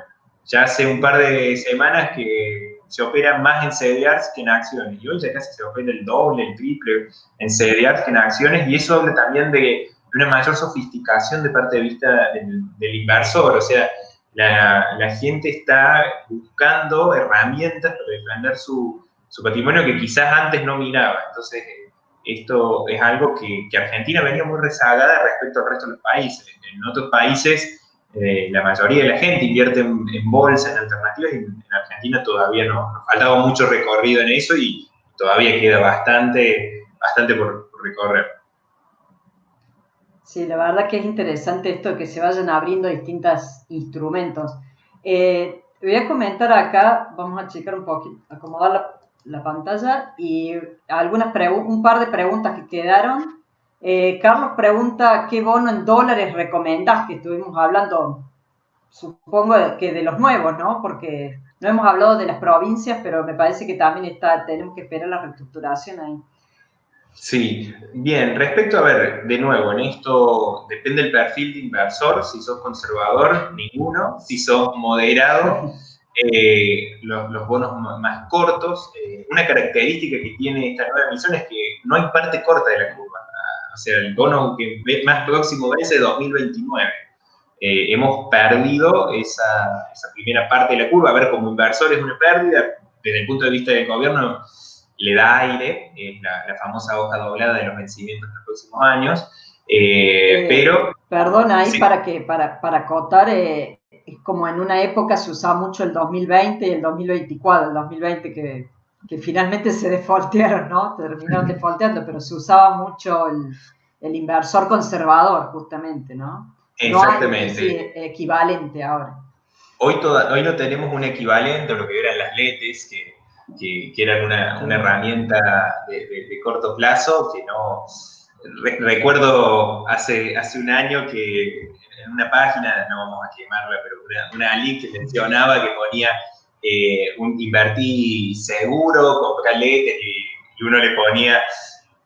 [SPEAKER 2] Ya hace un par de semanas que se opera más en CDRs que en acciones. Y hoy ya casi se opera el doble, el triple en CDRs que en acciones. Y eso habla también de una mayor sofisticación de parte de vista del inversor. O sea, la gente está buscando herramientas para defender su patrimonio que quizás antes no miraba. Entonces, esto es algo que Argentina venía muy rezagada respecto al resto de los países. En otros países, la mayoría de la gente invierte en bolsa, en alternativas, y en Argentina todavía nos faltaba mucho recorrido en eso y todavía queda bastante por recorrer.
[SPEAKER 1] Sí, la verdad que es interesante esto de que se vayan abriendo distintos instrumentos. Voy a comentar acá, vamos a checar un poquito, acomodar la pantalla y un par de preguntas que quedaron. Carlos pregunta qué bono en dólares recomendás, que estuvimos hablando, supongo que de los nuevos, ¿no? Porque no hemos hablado de las provincias, pero me parece que también tenemos que esperar la reestructuración ahí.
[SPEAKER 2] Sí, bien, respecto a ver, de nuevo, en esto depende del perfil de inversor, si sos conservador, ninguno, si sos moderado, los bonos más cortos. Una característica que tiene esta nueva emisión es que no hay parte corta de la curva. O sea, el bono que más próximo vence es 2029. Hemos perdido esa primera parte de la curva. A ver, como inversor es una pérdida. Desde el punto de vista del gobierno, le da aire, la famosa hoja doblada de los vencimientos en los próximos años. Pero...
[SPEAKER 1] Perdona, ahí
[SPEAKER 2] sí.
[SPEAKER 1] para acotar, es como en una época se usaba mucho el 2020 y el 2024, el 2020 que finalmente se defaultearon, ¿no? Terminaron defaulteando, pero se usaba mucho el inversor conservador, justamente, ¿no?
[SPEAKER 2] Exactamente.
[SPEAKER 1] No hay equivalente ahora.
[SPEAKER 2] Hoy no tenemos un equivalente a lo que eran las LETES, que eran una herramienta de corto plazo, que no... Recuerdo hace un año que en una página, no vamos a quemarla, pero una link que mencionaba que ponía invertí seguro, comprar LETES, y uno le ponía,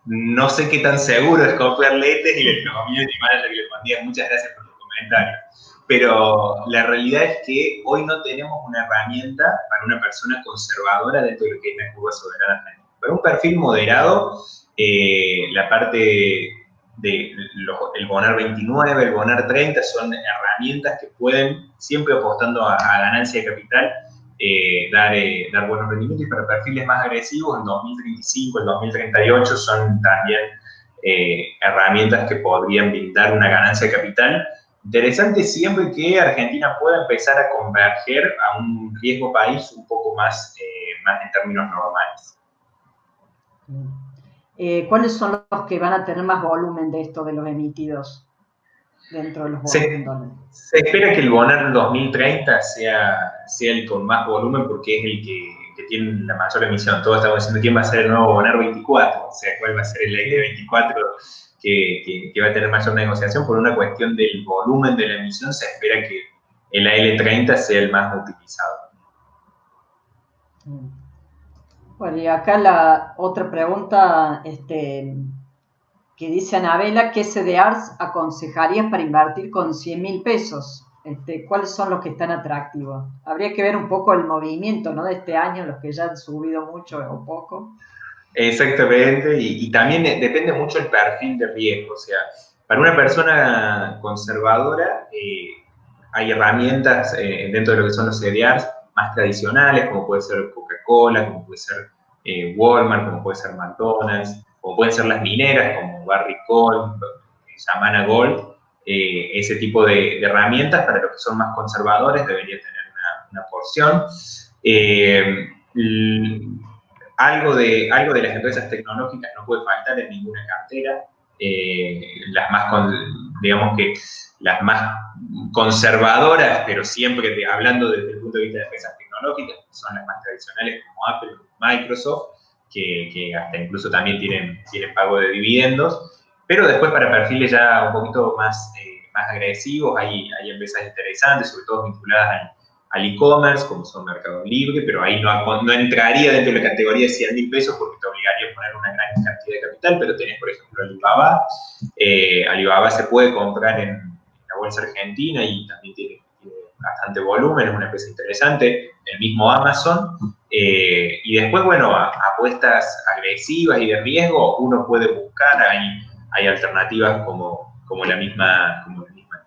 [SPEAKER 2] no sé qué tan seguro es comprar LETES, y el community manager le ponía, muchas gracias por tu comentario. Pero la realidad es que hoy no tenemos una herramienta para una persona conservadora dentro de lo que es la curva soberana. Para un perfil moderado, la parte del Bonar 29, el Bonar 30 son herramientas que pueden, siempre apostando a ganancia de capital, dar buenos rendimientos. Y para perfiles más agresivos, en 2035, el 2038 son también herramientas que podrían brindar una ganancia de capital interesante, siempre que Argentina pueda empezar a converger a un riesgo país un poco más en términos normales.
[SPEAKER 1] ¿Cuáles son los que van a tener más volumen de esto, de los emitidos dentro de los bonos en dólares?
[SPEAKER 2] Se espera que el Bonar 2030 sea el con más volumen, porque es el que tiene la mayor emisión. Todos estamos diciendo quién va a ser el nuevo Bonar 24, o sea, cuál va a ser el aire 24 que va a tener mayor negociación. Por una cuestión del volumen de la emisión, se espera que el AL30 sea el más utilizado.
[SPEAKER 1] Bueno, y acá la otra pregunta que dice Anabela, ¿qué CDRs aconsejarías para invertir con 100.000 pesos? ¿Cuáles son los que están atractivos? Habría que ver un poco el movimiento, ¿no?, de este año, los que ya han subido mucho o poco.
[SPEAKER 2] Exactamente, y también depende mucho el perfil de riesgo. O sea, para una persona conservadora hay herramientas dentro de lo que son los CDRs más tradicionales, como puede ser Coca-Cola, como puede ser Walmart, como puede ser McDonald's, como pueden ser las mineras, como Barrick Gold, Yamana Gold. Ese tipo de herramientas, para los que son más conservadores, debería tener una porción. Algo de las empresas tecnológicas no puede faltar en ninguna cartera. Digamos que las más conservadoras, pero siempre hablando desde el punto de vista de empresas tecnológicas, son las más tradicionales, como Apple, Microsoft, que hasta incluso también tienen pago de dividendos. Pero después, para perfiles ya un poquito más agresivos, hay empresas interesantes, sobre todo vinculadas al e-commerce, como son Mercado Libre, pero ahí no entraría dentro de la categoría de 100.000 pesos, porque te obligaría a poner una gran cantidad de capital. Pero tenés, por ejemplo, Alibaba. Alibaba se puede comprar en la bolsa argentina y también tiene bastante volumen, es una empresa interesante. El mismo Amazon. Y después, bueno, apuestas agresivas y de riesgo, uno puede buscar, hay alternativas como la misma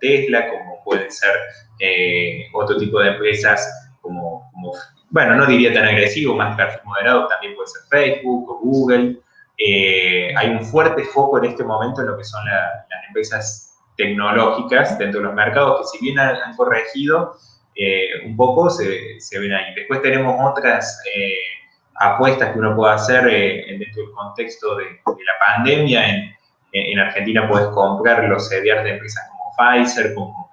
[SPEAKER 2] Tesla, como pueden ser otro tipo de empresas como, bueno, no diría tan agresivo, más perfil moderado, también puede ser Facebook o Google. Hay un fuerte foco en este momento en lo que son las empresas tecnológicas dentro de los mercados, que si bien han corregido un poco, se ven ahí. Después tenemos otras apuestas que uno puede hacer dentro del contexto de la pandemia. En Argentina puedes comprar los CDRs de empresas como Pfizer, como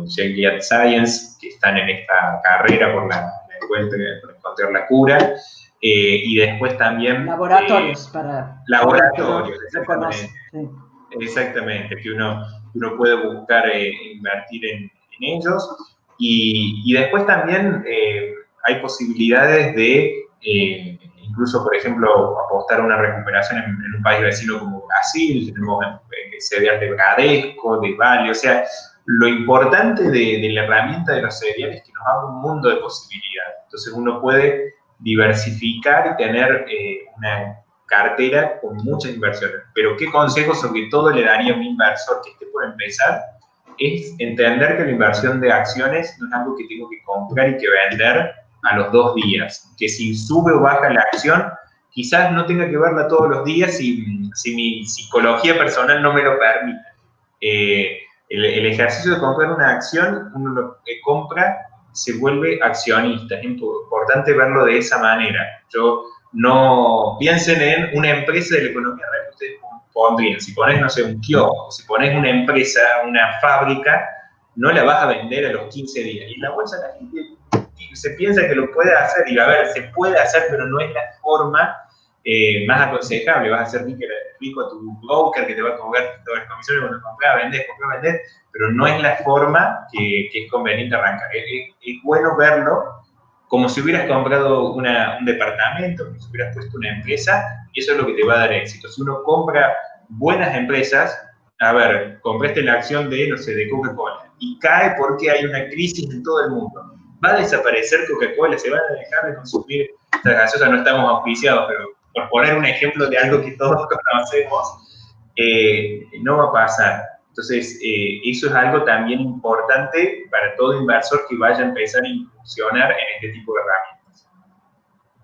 [SPEAKER 2] Gilead Science, que están en esta carrera por encontrar la cura. Y después también...
[SPEAKER 1] Laboratorios,
[SPEAKER 2] laboratorios,
[SPEAKER 1] exactamente. Sí.
[SPEAKER 2] Exactamente, que uno puede buscar invertir en ellos. Y después también hay posibilidades de, incluso, por ejemplo, apostar a una recuperación en un país vecino como Brasil. Tenemos CDR de Bradesco, de Vale. O sea, Lo importante de la herramienta de los cereales es que nos abre un mundo de posibilidades. Entonces uno puede diversificar y tener una cartera con muchas inversiones. Pero ¿qué consejo sobre todo le daría a un inversor que esté por empezar? Es entender que la inversión de acciones no es algo que tengo que comprar y que vender a los 2 días. Que si sube o baja la acción, quizás no tenga que verla todos los días si mi psicología personal no me lo permite. El ejercicio de comprar una acción, uno lo compra, se vuelve accionista. Es importante verlo de esa manera. Yo no piensen en una empresa de la economía real que ustedes pondrían. Si pones, no sé, un kiosco, si pones una empresa, una fábrica, no la vas a vender a los 15 días. Y en la bolsa la gente se piensa que lo puede hacer, y a ver, se puede hacer, pero no es la forma más aconsejable. Vas a hacer rico a tu broker que te va a cobrar todas las comisiones cuando compras, vendés, pero no es la forma que es conveniente arrancar. Es bueno verlo como si hubieras comprado un departamento, como si hubieras puesto una empresa, y eso es lo que te va a dar éxito. Si uno compra buenas empresas, a ver, compraste la acción de, no sé, de Coca-Cola, y cae porque hay una crisis en todo el mundo. ¿Va a desaparecer Coca-Cola? ¿Se van a dejar de consumir estas gaseosas? No estamos auspiciados, pero por poner un ejemplo de algo que todos conocemos, no va a pasar. Entonces, eso es algo también importante para todo inversor que vaya a empezar a incursionar en este tipo de herramientas.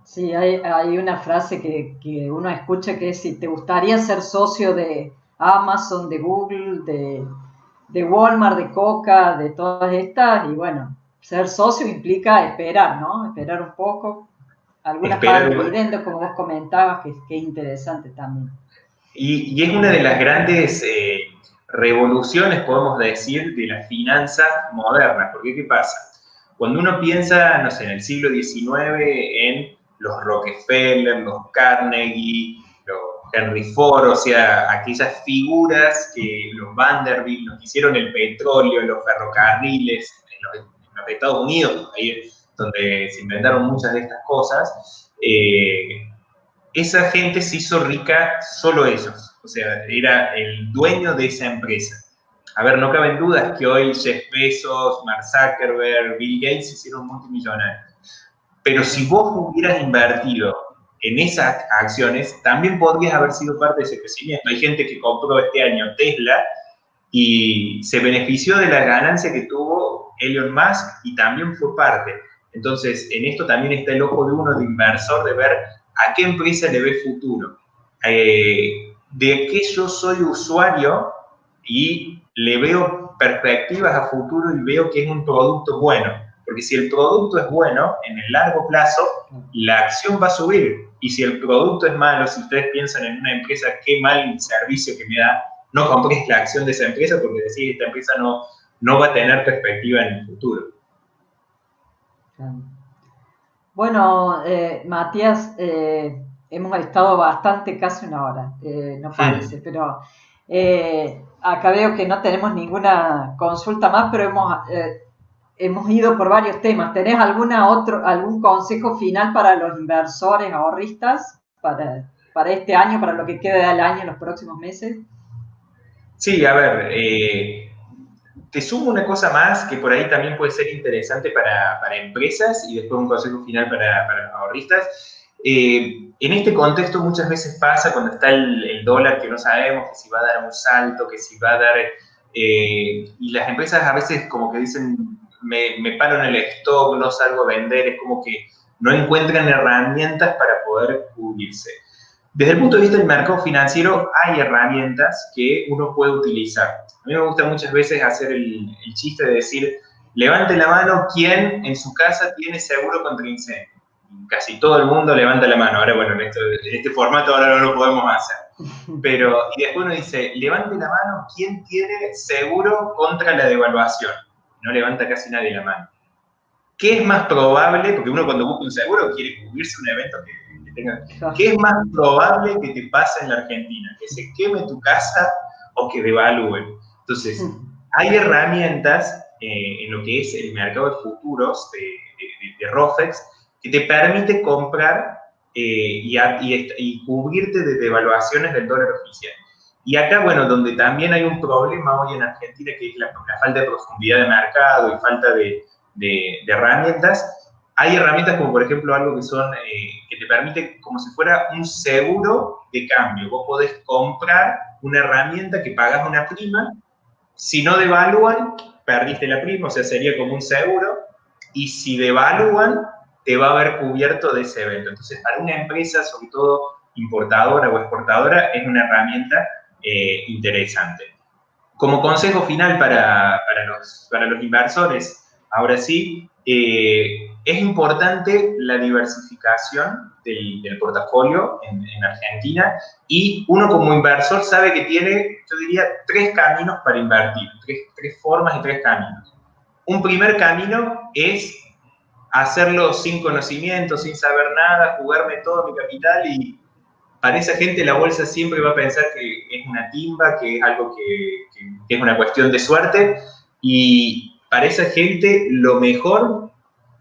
[SPEAKER 1] Sí, hay una frase que uno escucha que es: si te gustaría ser socio de Amazon, de Google, de Walmart, de Coca, de todas estas, y bueno, ser socio implica esperar, ¿no? Esperar un poco, algunas pagan dividendos, como vos comentabas, que es interesante también.
[SPEAKER 2] Y es una de las grandes revoluciones, podemos decir, de la finanza moderna. Porque ¿qué pasa? Cuando uno piensa, no sé, en el siglo XIX, en los Rockefeller, los Carnegie, los Henry Ford, o sea, aquellas figuras que los Vanderbilt, los que hicieron el petróleo, los ferrocarriles, en los Estados Unidos, ahí es donde se inventaron muchas de estas cosas, esa gente se hizo rica solo ellos. O sea, era el dueño de esa empresa. A ver, no caben dudas que hoy Jeff Bezos, Mark Zuckerberg, Bill Gates se hicieron multimillonarios. Pero si vos hubieras invertido en esas acciones, también podrías haber sido parte de ese crecimiento. Hay gente que compró este año Tesla y se benefició de la ganancia que tuvo Elon Musk y también fue parte. Entonces, en esto también está el ojo de uno de inversor, de ver a qué empresa le ve futuro. De qué yo soy usuario y le veo perspectivas a futuro y veo que es un producto bueno. Porque si el producto es bueno, en el largo plazo, la acción va a subir. Y si el producto es malo, si ustedes piensan en una empresa, qué mal servicio que me da, no compres la acción de esa empresa porque decís, esta empresa no va a tener perspectiva en el futuro.
[SPEAKER 1] Bueno, Matías, hemos estado bastante, casi una hora, no parece, pero acá veo que no tenemos ninguna consulta más, pero hemos ido por varios temas. ¿Tenés algún consejo final para los inversores ahorristas para este año, para lo que queda del año, los próximos meses?
[SPEAKER 2] Sí, a ver, te sumo una cosa más que por ahí también puede ser interesante para empresas y después un consejo final para los ahorristas. En este contexto muchas veces pasa cuando está el dólar que no sabemos que si va a dar un salto, que si va a dar... y las empresas a veces como que dicen, me paro en el stock, no salgo a vender, es como que no encuentran herramientas para poder cubrirse. Desde el punto de vista del mercado financiero, hay herramientas que uno puede utilizar. A mí me gusta muchas veces hacer el chiste de decir, levante la mano quien en su casa tiene seguro contra incendio. Casi todo el mundo levanta la mano. Ahora, bueno, en este formato ahora no lo podemos hacer. Pero, y después uno dice, levante la mano quien tiene seguro contra la devaluación. No levanta casi nadie la mano. ¿Qué es más probable? Porque uno cuando busca un seguro quiere cubrirse un evento que tenga. ¿Qué es más probable que te pase en la Argentina? ¿Que se queme tu casa o que devalúen? Entonces, hay herramientas en lo que es el mercado de futuros de ROFEX que te permite comprar y cubrirte de devaluaciones del dólar oficial. Y acá, bueno, donde también hay un problema hoy en Argentina, que es la falta de profundidad de mercado y falta de herramientas, hay herramientas como, por ejemplo, algo que son, que te permite como si fuera un seguro de cambio. Vos podés comprar una herramienta que pagas una prima, si no devalúan, perdiste la prima, o sea, sería como un seguro, y si devalúan, te va a haber cubierto de ese evento. Entonces, para una empresa, sobre todo importadora o exportadora, es una herramienta interesante. Como consejo final para los inversores, ahora sí, es importante la diversificación del portafolio en Argentina, y uno como inversor sabe que tiene, yo diría, 3 caminos para invertir, tres formas y 3 caminos. Un primer camino es hacerlo sin conocimiento, sin saber nada, jugarme todo mi capital, y para esa gente la bolsa siempre va a pensar que es una timba, que es algo que es una cuestión de suerte, y para esa gente lo mejor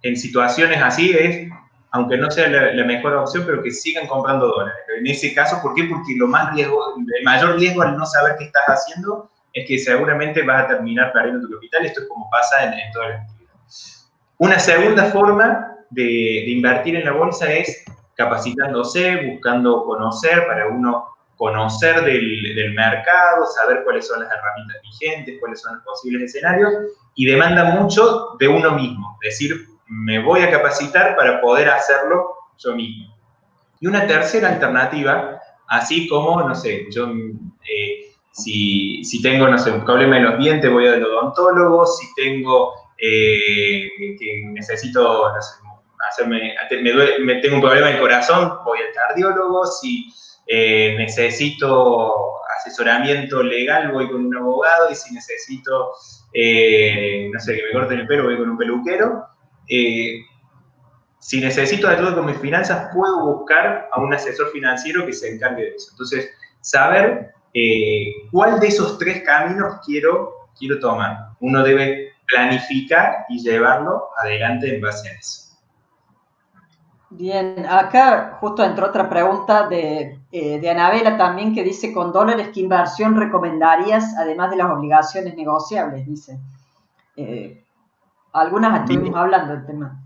[SPEAKER 2] en situaciones así es, aunque no sea la mejor opción, pero que sigan comprando dólares. En ese caso, ¿por qué? Porque el mayor riesgo al no saber qué estás haciendo es que seguramente vas a terminar perdiendo tu capital. Esto es como pasa en todas las actividades. Una segunda forma de invertir en la bolsa es capacitándose, buscando conocer, para uno conocer del mercado, saber cuáles son las herramientas vigentes, cuáles son los posibles escenarios, y demanda mucho de uno mismo, es decir, me voy a capacitar para poder hacerlo yo mismo. Y una tercera alternativa, así como, no sé, yo si tengo, no sé, un problema en los dientes, voy al odontólogo, si tengo que necesito, no sé, tengo un problema en el corazón, voy al cardiólogo, si necesito asesoramiento legal, voy con un abogado, y si necesito, no sé, que me corten el pelo, voy con un peluquero. Si necesito ayuda con mis finanzas, puedo buscar a un asesor financiero que se encargue de eso. Entonces, saber cuál de esos 3 caminos quiero tomar. Uno debe planificar y llevarlo adelante en base a eso.
[SPEAKER 1] Bien, acá justo entró otra pregunta de Anabela también, que dice, con dólares, ¿qué inversión recomendarías además de las obligaciones negociables? Dice. Algunas estuvimos hablando del tema.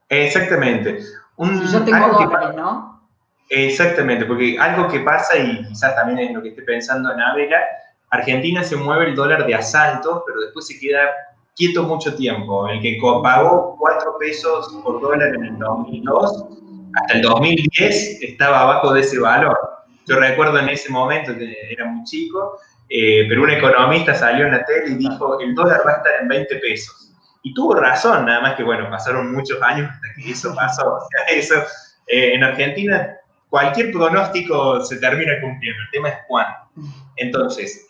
[SPEAKER 2] Exactamente.
[SPEAKER 1] Si yo tengo dólares, ¿no?
[SPEAKER 2] Exactamente, porque algo que pasa, y quizás también es lo que esté pensando Anabela, Argentina se mueve el dólar de asalto, pero después se queda quieto mucho tiempo. El que pagó 4 pesos por dólar en el 2002, hasta el 2010 estaba abajo de ese valor. Yo recuerdo en ese momento, que era muy chico, pero un economista salió en la tele y dijo, el dólar va a estar en 20 pesos. Y tuvo razón, nada más que, bueno, pasaron muchos años hasta que eso pasó. O sea, eso, en Argentina, cualquier pronóstico se termina cumpliendo, el tema es cuándo. Entonces,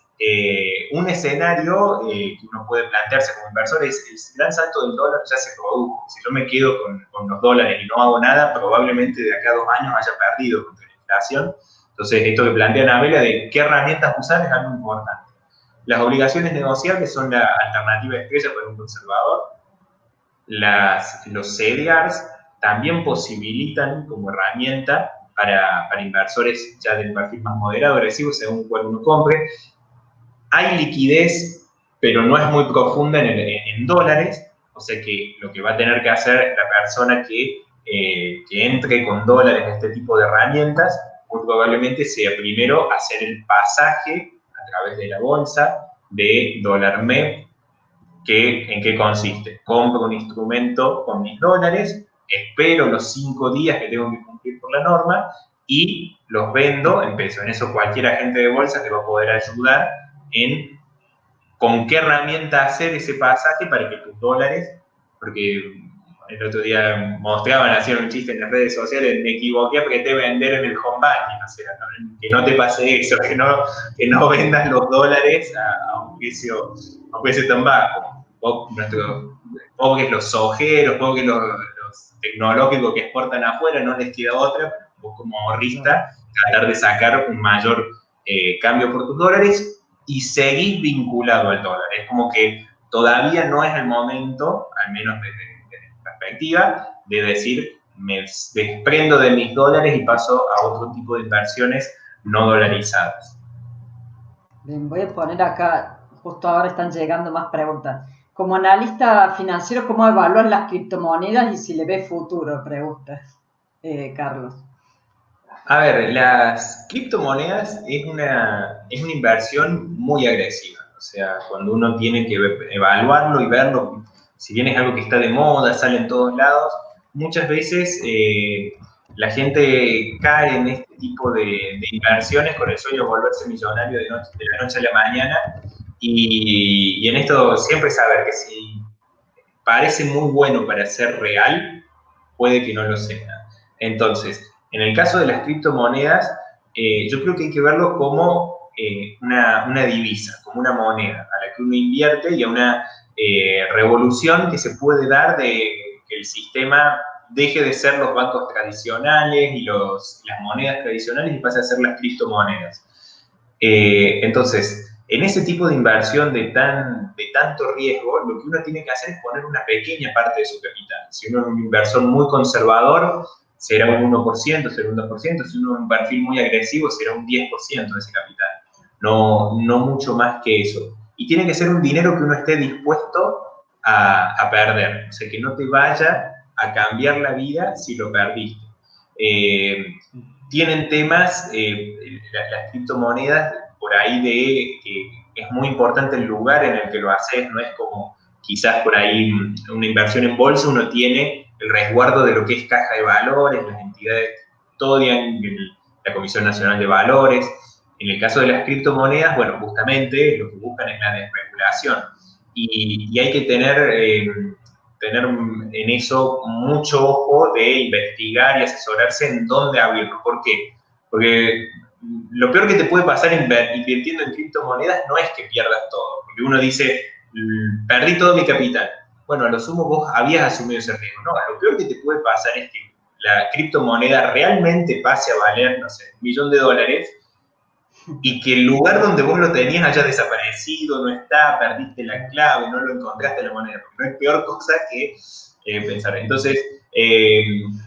[SPEAKER 2] un escenario que uno puede plantearse como inversor es el gran salto del dólar ya se produjo. Si yo me quedo con los dólares y no hago nada, probablemente de acá a 2 años haya perdido contra la inflación. Entonces, esto que plantea Anabela de qué herramientas usar es algo importante. Las obligaciones negociables son la alternativa estrella para un conservador. Los CDRs también posibilitan como herramienta para inversores ya del perfil más moderado, agresivo, según cuál uno compre. Hay liquidez, pero no es muy profunda en dólares, o sea que lo que va a tener que hacer la persona que entre con dólares en este tipo de herramientas, muy probablemente sea primero hacer el pasaje a través de la bolsa de dólar MEP. ¿En qué consiste? Compro un instrumento con mis dólares, espero los 5 días que tengo que cumplir por la norma y los vendo en peso. En eso cualquier agente de bolsa te va a poder ayudar en con qué herramienta hacer ese pasaje para que tus dólares, porque el otro día mostraban, hacían un chiste en las redes sociales, me equivoqué, apreté vender en el home banking, o sea, que no te pase eso, que no vendas los dólares a un precio tan bajo. Poco que los sojeros, poco que los tecnológicos que exportan afuera no les queda otra, vos como ahorrista, tratar de sacar un mayor cambio por tus dólares y seguís vinculado al dólar. Es como que todavía no es el momento, al menos desde mi perspectiva, de decir, me desprendo de mis dólares y paso a otro tipo de inversiones no dolarizadas.
[SPEAKER 1] Bien, voy a poner acá, justo ahora están llegando más preguntas. Como analista financiero, ¿cómo evalúas las criptomonedas y si le ves futuro? Preguntas, Carlos.
[SPEAKER 2] A ver, las criptomonedas es una inversión muy agresiva. O sea, cuando uno tiene que evaluarlo y verlo, si bien es algo que está de moda, sale en todos lados, muchas veces la gente cae en este tipo de inversiones con el sueño de volverse millonario de la noche a la mañana. Y en esto siempre saber que si parece muy bueno para ser real, puede que no lo sea. Entonces, en el caso de las criptomonedas, yo creo que hay que verlo como una divisa, como una moneda a la que uno invierte y a una revolución que se puede dar de que el sistema deje de ser los bancos tradicionales y las monedas tradicionales y pase a ser las criptomonedas. Entonces, en ese tipo de inversión de tanto riesgo, lo que uno tiene que hacer es poner una pequeña parte de su capital. Si uno es un inversor muy conservador, será un 1%, será un 2%. Si uno es un perfil muy agresivo, será un 10% de ese capital. No mucho más que eso. Y tiene que ser un dinero que uno esté dispuesto a perder. O sea, que no te vaya a cambiar la vida si lo perdiste. Tienen temas, las criptomonedas, por ahí de que es muy importante el lugar en el que lo haces, no es como quizás por ahí una inversión en bolsa, uno tiene el resguardo de lo que es caja de valores, las entidades custodian, la Comisión Nacional de Valores. En el caso de las criptomonedas, bueno, justamente lo que buscan es la desregulación. Y hay que tener en eso mucho ojo de investigar y asesorarse en dónde abrirlo. ¿Por qué? Porque lo peor que te puede pasar invirtiendo en criptomonedas no es que pierdas todo, porque uno dice, perdí todo mi capital. Bueno, a lo sumo vos habías asumido ese riesgo. No, lo peor que te puede pasar es que la criptomoneda realmente pase a valer, no sé, $1.000.000 y que el lugar donde vos lo tenías haya desaparecido, no está, perdiste la clave, no lo encontraste la moneda, porque no es peor cosa que pensar. Entonces,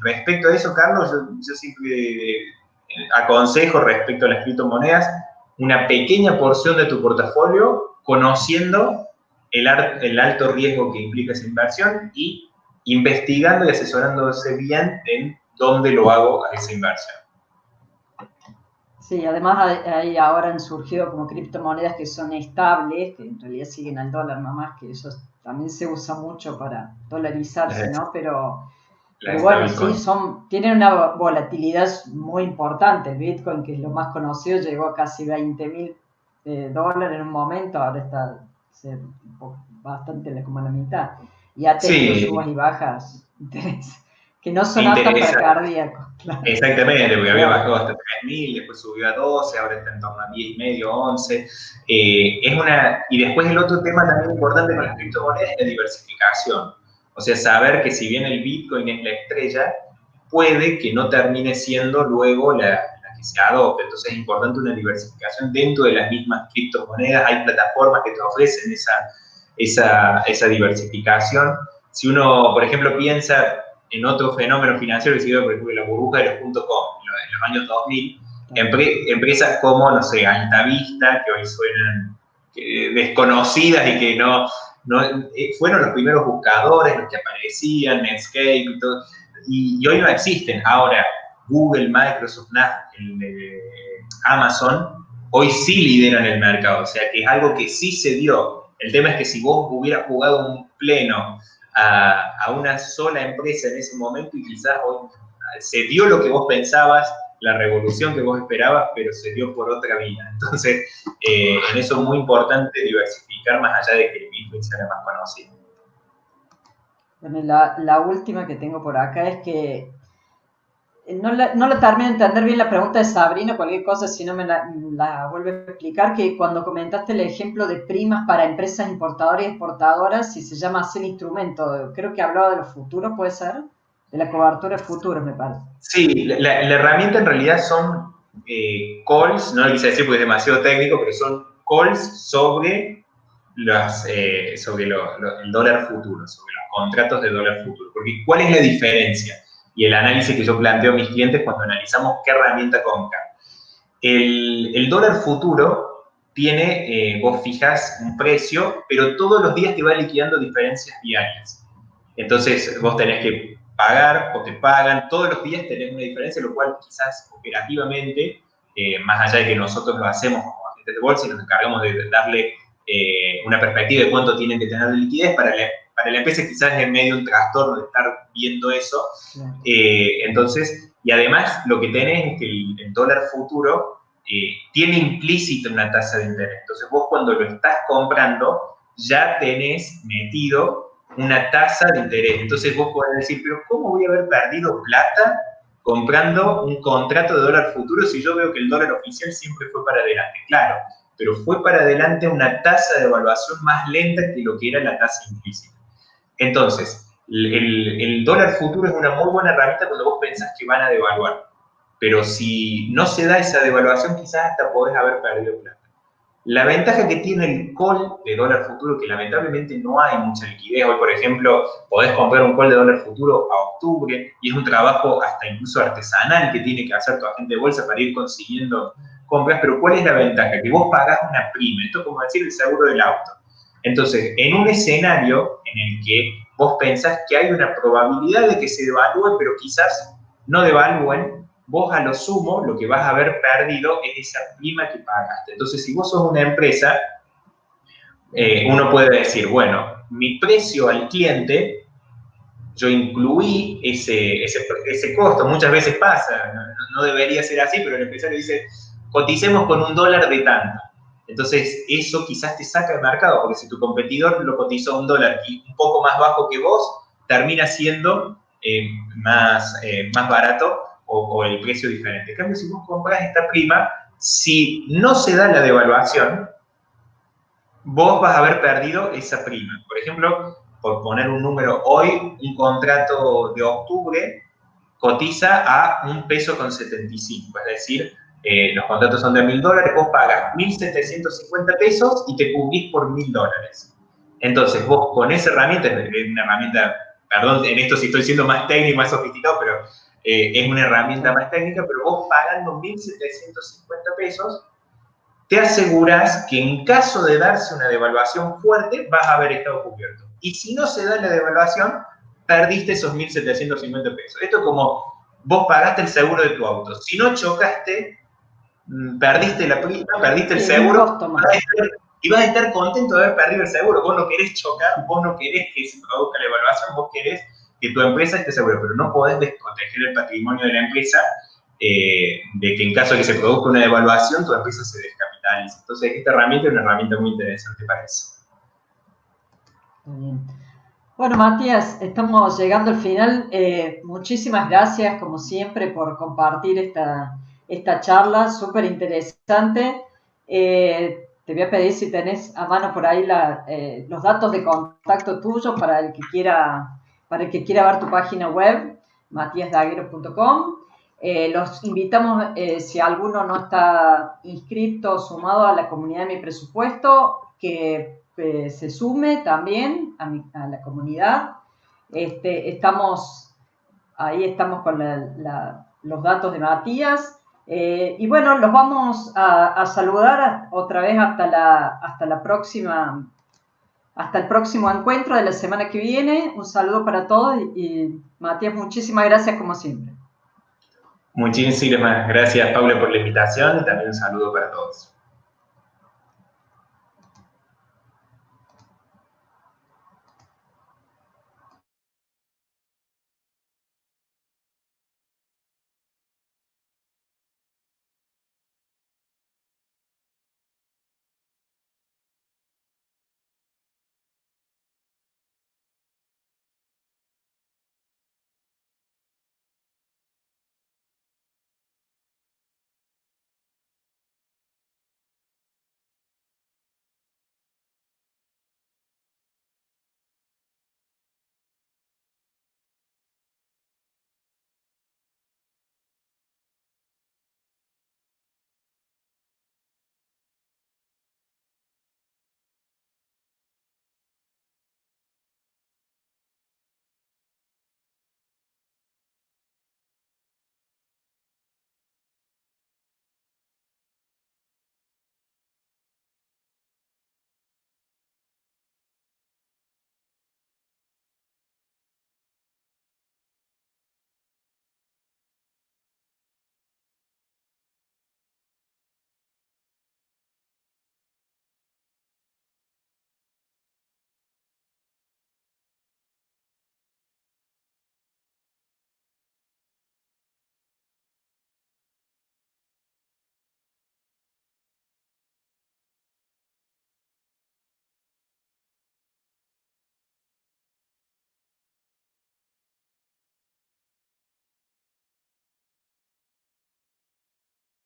[SPEAKER 2] respecto a eso, Carlos, yo siempre aconsejo respecto a las criptomonedas una pequeña porción de tu portafolio, conociendo el alto riesgo que implica esa inversión y investigando y asesorándose bien en dónde lo hago a esa inversión.
[SPEAKER 1] Sí, además hay ahora han surgido como criptomonedas que son estables, que en realidad siguen al dólar nomás, que eso también se usa mucho para dolarizarse, ¿no? Pero bueno, sí, tienen una volatilidad muy importante. El Bitcoin, que es lo más conocido, llegó a casi $20.000 en un momento, ahora está bastante como a la mitad. Y ha tenido subas y bajas que no son hasta cardíacos.
[SPEAKER 2] Claro. Exactamente, porque había bajado hasta 3.000, después subió a 12, ahora está en torno a 10,5, 11. Y después el otro tema también importante con las criptomonedas es la diversificación. O sea, saber que si bien el Bitcoin es la estrella, puede que no termine siendo luego la que se adopte. Entonces es importante una diversificación dentro de las mismas criptomonedas. Hay plataformas que te ofrecen esa diversificación. Si uno, por ejemplo, piensa en otro fenómeno financiero que se dio, por ejemplo, la burbuja de los .com en los años 2000, empresas como, no sé, Altavista, que hoy suenan desconocidas y que no fueron los primeros buscadores, los que aparecían, Netscape y todo, y hoy no existen. Ahora, Google, Microsoft, Amazon, hoy sí lideran el mercado, o sea que es algo que sí se dio. El tema es que si vos hubieras jugado un pleno a una sola empresa en ese momento y quizás hoy se dio lo que vos pensabas, la revolución que vos esperabas, pero se dio por otra vía. Entonces, en eso es muy importante diversificar más allá de que el Bitcoin sea más conocido.
[SPEAKER 1] Bueno, la última que tengo por acá es que no la termino de entender bien la pregunta de Sabrina, cualquier cosa, si no me la vuelve a explicar, que cuando comentaste el ejemplo de primas para empresas importadoras y exportadoras, si se llama así el instrumento, creo que hablaba de los futuros, ¿puede ser? De la cobertura de futuros, me parece.
[SPEAKER 2] Sí, la herramienta en realidad son calls, no lo quise decir porque es demasiado técnico, pero son calls sobre el dólar futuro, sobre los contratos de dólar futuro. Porque ¿cuál es la diferencia? Y el análisis que yo planteo a mis clientes cuando analizamos qué herramienta comprar. El dólar futuro vos fijas un precio, pero todos los días te va liquidando diferencias diarias. Entonces vos tenés que pagar o te pagan, todos los días tenés una diferencia, lo cual quizás operativamente, más allá de que nosotros lo hacemos como agentes de bolsa y nos encargamos de darle una perspectiva de cuánto tienen que tener de liquidez, para la empresa quizás es en medio un trastorno de estar viendo eso. Entonces, y además lo que tenés es que el dólar futuro tiene implícita una tasa de interés. Entonces vos cuando lo estás comprando ya tenés metido una tasa de interés. Entonces vos podés decir, pero ¿cómo voy a haber perdido plata comprando un contrato de dólar futuro si yo veo que el dólar oficial siempre fue para adelante? Claro, pero fue para adelante una tasa de evaluación más lenta que lo que era la tasa implícita. Entonces, el dólar futuro es una muy buena herramienta cuando vos pensás que van a devaluar. Pero si no se da esa devaluación, quizás hasta podés haber perdido plata. La ventaja que tiene el call de dólar futuro, que lamentablemente no hay mucha liquidez. Hoy, por ejemplo, podés comprar un call de dólar futuro a octubre y es un trabajo hasta incluso artesanal que tiene que hacer tu agente de bolsa para ir consiguiendo compras. Pero ¿cuál es la ventaja? Que vos pagás una prima. Esto es como decir el seguro del auto. Entonces, en un escenario en el que vos pensás que hay una probabilidad de que se devalúe, pero quizás no devalúen, vos a lo sumo lo que vas a haber perdido es esa prima que pagaste. Entonces, si vos sos una empresa, uno puede decir, bueno, mi precio al cliente, yo incluí ese costo. Muchas veces pasa, no debería ser así, pero el empresario dice, coticemos con $1 de tanto. Entonces, eso quizás te saca del mercado, porque si tu competidor lo cotizó a $1 y un poco más bajo que vos, termina siendo más barato o el precio diferente. En cambio, si vos compras esta prima, si no se da la devaluación, vos vas a haber perdido esa prima. Por ejemplo, por poner un número, hoy un contrato de octubre cotiza a $1.75, es decir, los contratos son de $1.000, vos pagas 1.750 pesos y te cubrís por $1.000. Entonces, vos con esa herramienta, es una herramienta, perdón, en esto sí estoy siendo más técnico, más sofisticado, pero es una herramienta más técnica, pero vos pagando 1.750 pesos, te aseguras que en caso de darse una devaluación fuerte, vas a haber estado cubierto. Y si no se da la devaluación, perdiste esos 1.750 pesos. Esto es como vos pagaste el seguro de tu auto. Si no chocaste, perdiste la prima, perdiste el seguro, y vas a estar contento de haber perdido el seguro. Vos no querés chocar, vos no querés que se produzca la evaluación, vos querés que tu empresa esté segura, pero no podés desproteger el patrimonio de la empresa de que en caso de que se produzca una devaluación, tu empresa se descapitalice. Entonces, esta herramienta es una herramienta muy interesante para eso.
[SPEAKER 1] Bien. Bueno, Matías, estamos llegando al final. Muchísimas gracias, como siempre, por compartir esta charla súper interesante. Te voy a pedir si tenés a mano por ahí los datos de contacto tuyos para el que quiera ver tu página web, matiasdaguero.com. Los invitamos, si alguno no está inscrito o sumado a la comunidad de Mi Presupuesto, que se sume también a la comunidad. Estamos con los datos de Matías. Y bueno, los vamos a saludar otra vez hasta el próximo encuentro de la semana que viene. Un saludo para todos y Matías, muchísimas gracias como siempre.
[SPEAKER 2] Muchísimas gracias, Paula, por la invitación y también un saludo para todos.